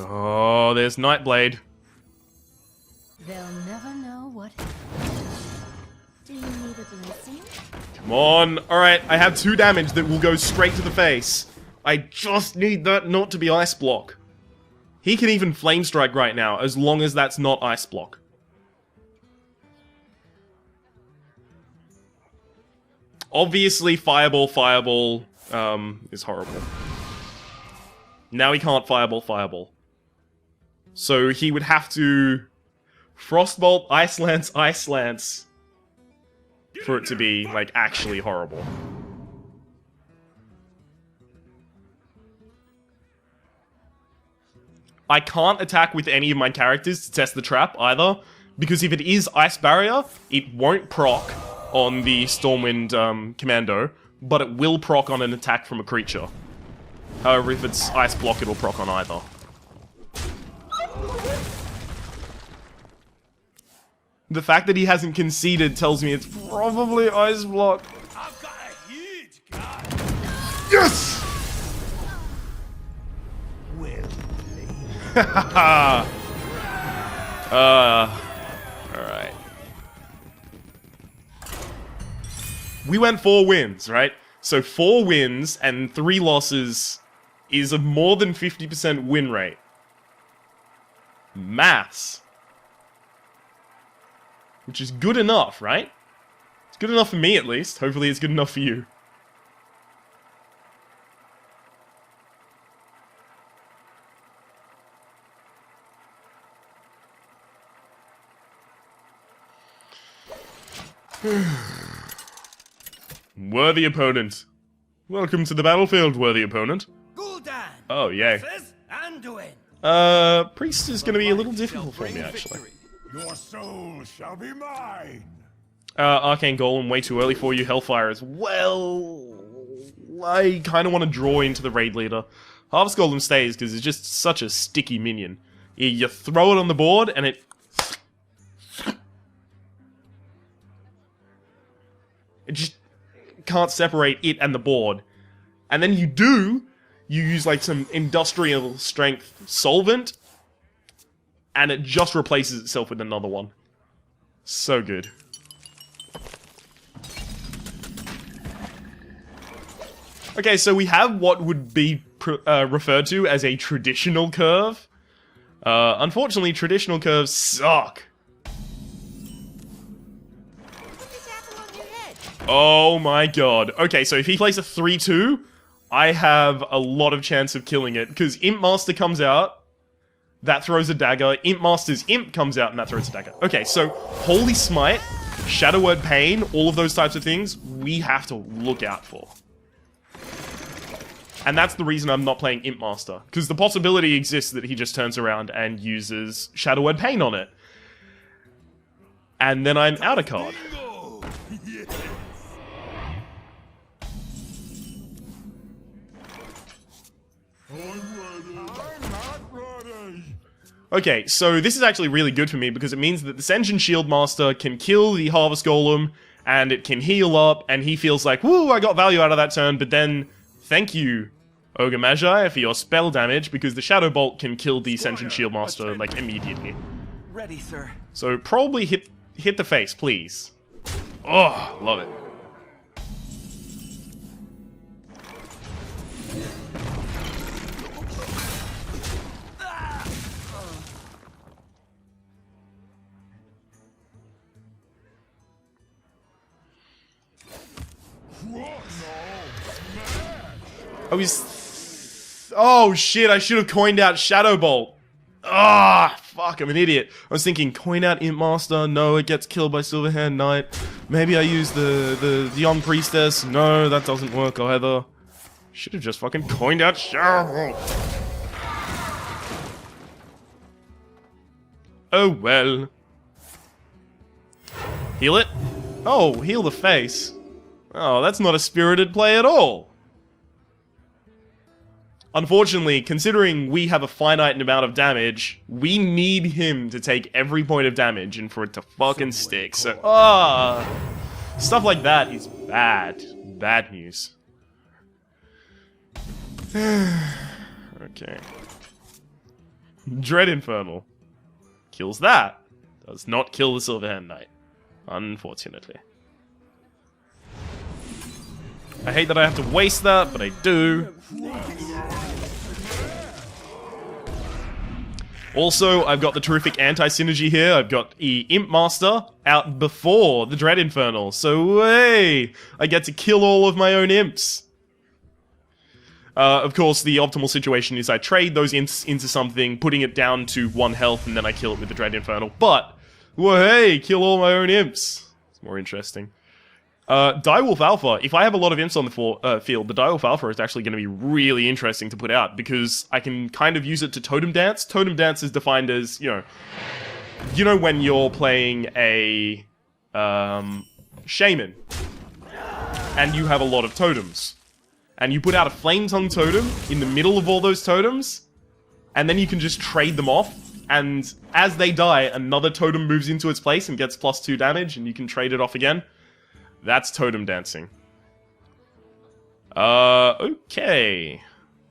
Oh, there's Nightblade. They'll never know what happened. Do you need a blessing? Come on. Alright, I have 2 damage that will go straight to the face. I just need that not to be Ice Block. He can even Flame Strike right now, as long as that's not Ice Block. Obviously, Fireball, is horrible. Now he can't Fireball. So he would have to Frostbolt, Ice Lance, for it to be, like, actually horrible. I can't attack with any of my characters to test the trap either, because if it is Ice Barrier, it won't proc on the Stormwind Commando, but it will proc on an attack from a creature. However, if it's Ice Block, it'll proc on either. The fact that he hasn't conceded tells me it's probably Ice Block. I've got a huge guy. Yes! Well, alright. We went 4 wins, right? So 4 wins and 3 losses is a more than 50% win rate. Maths. Which is good enough, right? It's good enough for me, at least. Hopefully it's good enough for you. Worthy opponent. Welcome to the battlefield, worthy opponent. Gul'dan. Oh, yay. Sis Anduin. Priest is gonna be a little difficult for me, actually. Your soul shall be mine. Arcane Golem, way too early for you. Hellfire as well. I kind of want to draw into the raid leader. Harvest Golem stays because it's just such a sticky minion. You throw it on the board and it just can't separate it and the board. And then you use like some industrial strength solvent, and it just replaces itself with another one. So good. Okay, so we have what would be referred to as a traditional curve. Unfortunately, traditional curves suck. Put this apple on your head. Oh my god. Okay, so if he plays a 3-2, I have a lot of chance of killing it, because Imp Master comes out, that throws a dagger, Imp Master's Imp comes out, and that throws a dagger. Okay, so Holy Smite, Shadow Word Pain, all of those types of things, we have to look out for. And that's the reason I'm not playing Imp Master, because the possibility exists that he just turns around and uses Shadow Word Pain on it. And then I'm out of card. Bingo. Yes. I'm not ready. Okay, so this is actually really good for me because it means that the Sentient Shield Master can kill the Harvest Golem, and it can heal up, and he feels like, woo, I got value out of that turn, but then, thank you, Ogre Magi, for your spell damage, because the Shadow Bolt can kill the Sentient Shield Master, like, immediately. Ready, sir. So, probably hit the face, please. Oh, love it. I was... Oh, shit, I should have coined out Shadow Bolt. Ah, fuck, I'm an idiot. I was thinking, coin out Imp Master. No, it gets killed by Silverhand Knight. Maybe I use the Young Priestess. No, that doesn't work either. Should have just fucking coined out Shadow Bolt. Oh, well. Heal it? Oh, heal the face. Oh, that's not a spirited play at all. Unfortunately, considering we have a finite amount of damage, we need him to take every point of damage and for it to fucking stick, so... stuff like that is bad. Bad news. Okay. Dread Infernal. Kills that. Does not kill the Silverhand Knight. Unfortunately. I hate that I have to waste that, but I do. Also, I've got the terrific anti-synergy here. I've got the Imp Master out before the Dread Infernal. So, hey! I get to kill all of my own imps. Of course, the optimal situation is I trade those imps into something, putting it down to 1 health, and then I kill it with the Dread Infernal. But, well, hey! Kill all my own imps. It's more interesting. Direwolf Alpha, if I have a lot of imps on the field, the Direwolf Alpha is actually going to be really interesting to put out, because I can kind of use it to Totem Dance. Totem Dance is defined as, you know when you're playing a, Shaman, and you have a lot of totems, and you put out a Flame Tongue totem in the middle of all those totems, and then you can just trade them off, and as they die, another totem moves into its place and gets +2 damage, and you can trade it off again. That's Totem Dancing. Okay.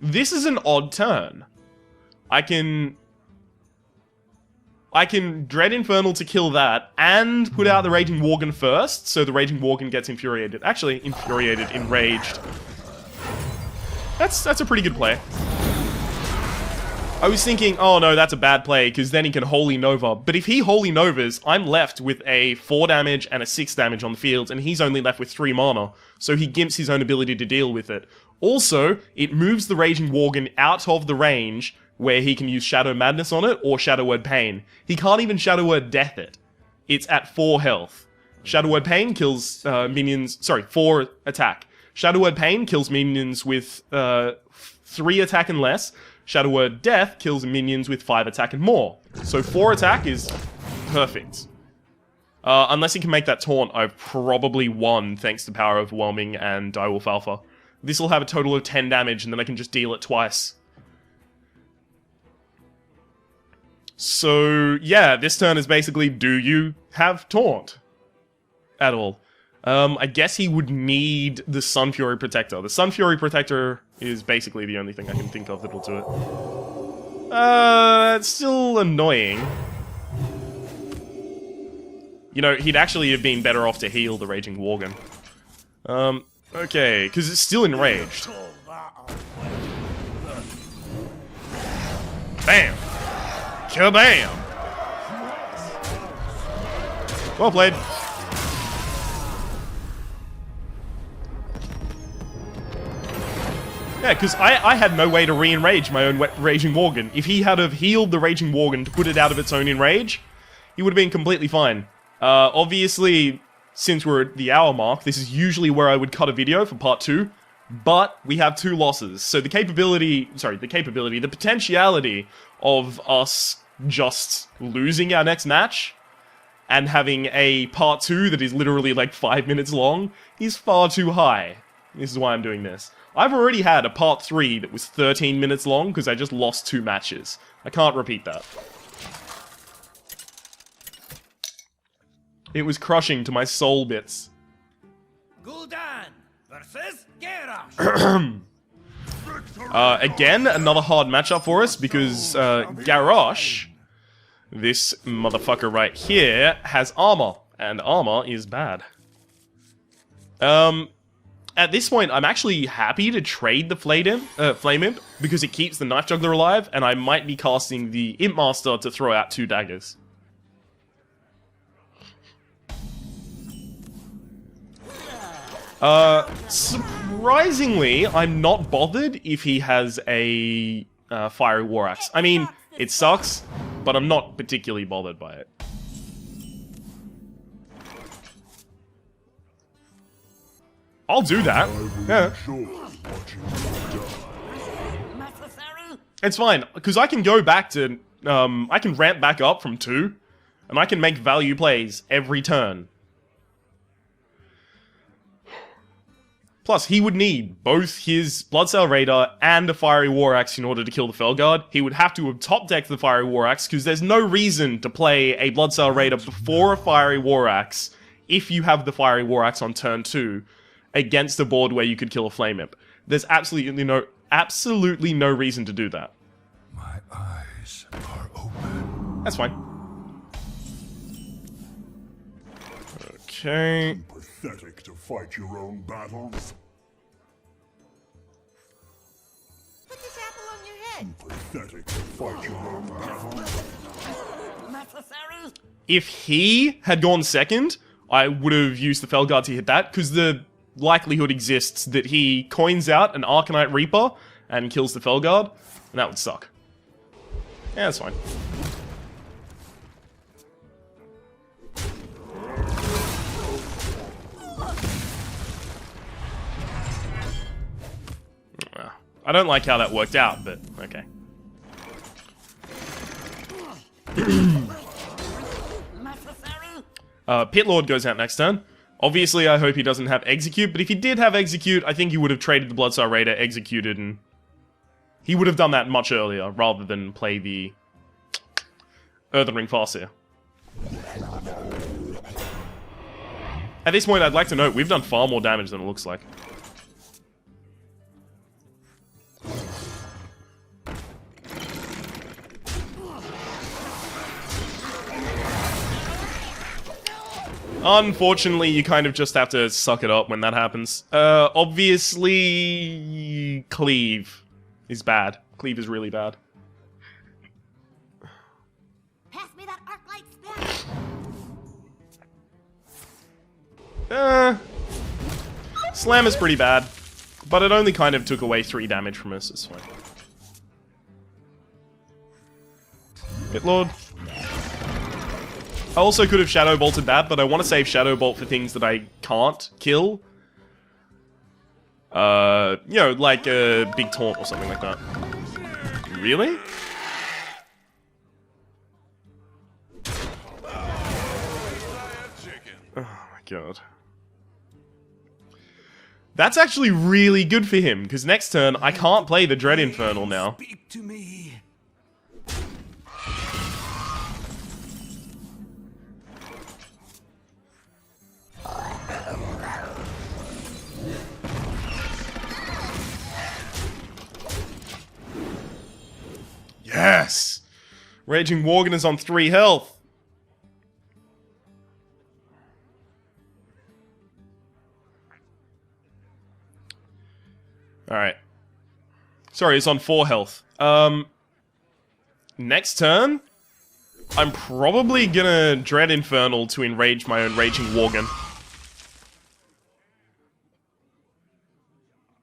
This is an odd turn. I can Dread Infernal to kill that, and put out the Raging Worgen first, so the Raging Worgen gets infuriated. Actually, infuriated, enraged. That's a pretty good play. I was thinking, oh no, that's a bad play, because then he can Holy Nova. But if he Holy Novas, I'm left with a 4 damage and a 6 damage on the field, and he's only left with 3 mana, so he gimps his own ability to deal with it. Also, it moves the Raging Worgen out of the range where he can use Shadow Madness on it, or Shadow Word Pain. He can't even Shadow Word Death it. It's at 4 health. Shadow Word Pain kills minions... Sorry, 4 attack. Shadow Word Pain kills minions with 3 attack and less. Shadow Word Death kills minions with 5 attack and more. So 4 attack is perfect. Unless he can make that taunt, I've probably won thanks to Power Overwhelming and Direwolf Alpha. This will have a total of 10 damage, and then I can just deal it twice. So, yeah, this turn is basically, do you have taunt? At all. I guess he would need the Sun Fury Protector. The Sun Fury Protector is basically the only thing I can think of that'll do it. It's still annoying. You know, he'd actually have been better off to heal the Raging Worgen. Okay, because it's still enraged. Bam! Kabam! Well played. Yeah, because I had no way to re-enrage my own Raging Worgen. If he had have healed the Raging Worgen to put it out of its own enrage, he would have been completely fine. Obviously, since we're at the hour mark, this is usually where I would cut a video for part 2, but we have 2 losses. So the potentiality of us just losing our next match and having a part 2 that is literally like 5 minutes long is far too high. This is why I'm doing this. I've already had a part 3 that was 13 minutes long because I just lost 2 matches. I can't repeat that. It was crushing to my soul bits. Gul'dan versus Garrosh. Again, another hard matchup for us because Garrosh, this motherfucker right here, has armor, and armor is bad. At this point, I'm actually happy to trade the Flame Imp because it keeps the Knife Juggler alive, and I might be casting the Imp Master to throw out 2 daggers. Surprisingly, I'm not bothered if he has a Fiery War Axe. I mean, it sucks, but I'm not particularly bothered by it. I'll do that. Yeah. It's fine, because I can go back to... I can ramp back up from 2, and I can make value plays every turn. Plus, he would need both his Bloodsail Raider and a Fiery War Axe in order to kill the Felguard. He would have to have top-decked the Fiery War Axe, because there's no reason to play a Bloodsail Raider before a Fiery War Axe if you have the Fiery War Axe on turn 2 against a board where you could kill a Flame Imp. There's absolutely no reason to do that. My eyes are open. That's fine. Okay. Pathetic to fight your own battles. Put this apple on your head. Pathetic to fight your own battles. If he had gone second, I would have used the Felguard to hit that, because the likelihood exists that he coins out an Arcanite Reaper and kills the Felguard, and that would suck. Yeah, that's fine. I don't like how that worked out, but okay. Pit Lord goes out next turn. Obviously, I hope he doesn't have Execute, but if he did have Execute, I think he would have traded the Bloodsail Raider, executed, and he would have done that much earlier, rather than play the Earthen Ring Farseer. At this point, I'd like to note, we've done far more damage than it looks like. Unfortunately, you kind of just have to suck it up when that happens. Obviously, Cleave is bad. Cleave is really bad. Pass me that arc light spell. Slam is pretty bad, but it only kind of took away 3 damage from us, it's fine. Pit Lord. I also could have Shadow Bolted that, but I want to save Shadow Bolt for things that I can't kill. You know, like a big taunt or something like that. Really? Oh my god. That's actually really good for him, because next turn I can't play the Dread Infernal now. Speak to me. Yes! Raging Worgen is on 3 health. Alright. Sorry, it's on 4 health. Next turn, I'm probably gonna Dread Infernal to enrage my own Raging Worgen.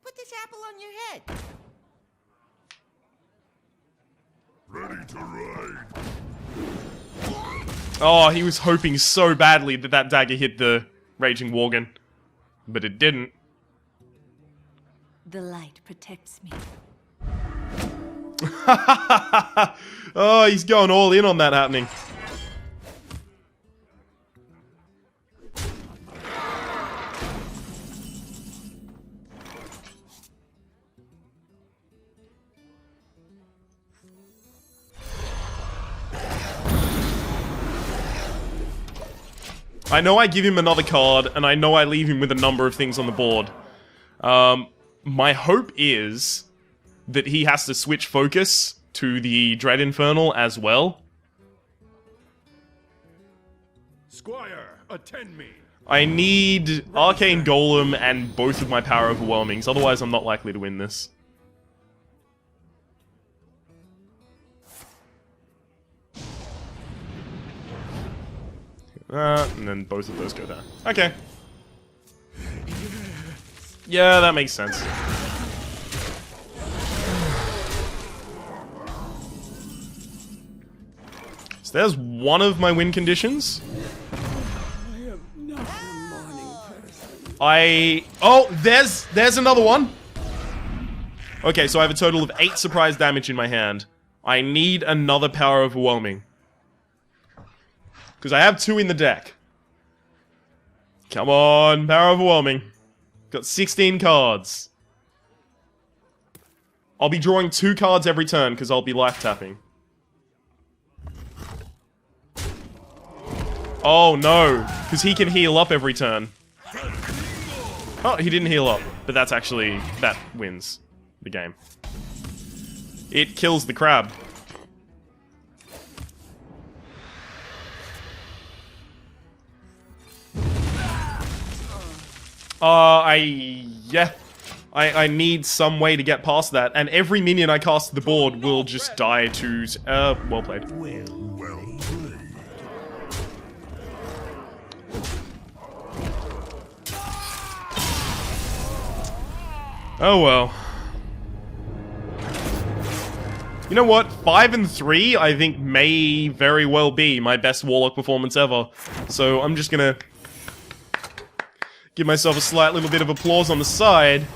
Put this apple on your head. Ready to ride. Oh, he was hoping so badly that that dagger hit the Raging Worgen. But it didn't. The light protects me. Oh, he's going all in on that happening. I know I give him another card, and I know I leave him with a number of things on the board. My hope is that he has to switch focus to the Dread Infernal as well. Squire, attend me. I need Arcane Golem and both of my Power Overwhelmings, otherwise I'm not likely to win this. And then both of those go down. Okay. Yeah, that makes sense. So there's one of my win conditions. Oh, there's another one. Okay, so I have a total of 8 surprise damage in my hand. I need another Power Overwhelming. Because I have 2 in the deck. Come on, Power Overwhelming. Got 16 cards. I'll be drawing 2 cards every turn because I'll be life tapping. Oh no, because he can heal up every turn. Oh, he didn't heal up, but that's actually, that wins the game. It kills the crab. I need some way to get past that, and every minion I cast to the board will just die to, well played. Well played. Oh well. You know what? 5 and 3, I think, may very well be my best Warlock performance ever. So I'm just gonna give myself a slight little bit of applause on the side.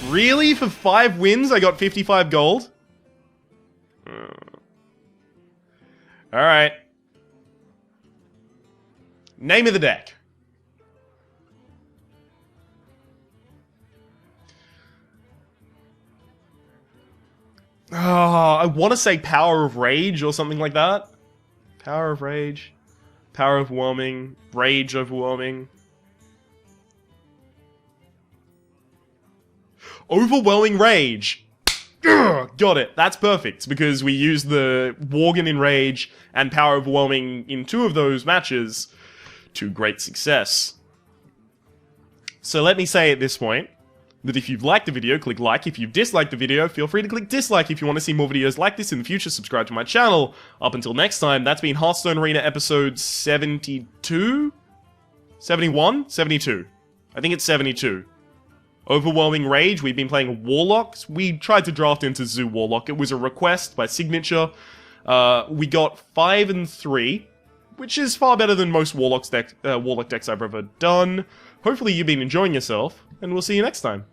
Really? For 5 wins, I got 55 gold? Alright. Name of the deck. Oh, I want to say Power of Rage or something like that. Power of Rage. Power Overwhelming. Rage Overwhelming. Overwhelming Rage. Ugh, got it. That's perfect, because we used the Worgen in Rage and Power Overwhelming in 2 of those matches to great success. So let me say at this point that if you've liked the video, click like. If you've disliked the video, feel free to click dislike. If you want to see more videos like this in the future, subscribe to my channel. Up until next time, that's been Hearthstone Arena episode 72? 71? 72. I think it's 72. Overwhelming Rage, we've been playing Warlocks. We tried to draft into Zoo Warlock. It was a request by signature. We got 5 and 3, which is far better than most Warlock decks I've ever done. Hopefully you've been enjoying yourself, and we'll see you next time.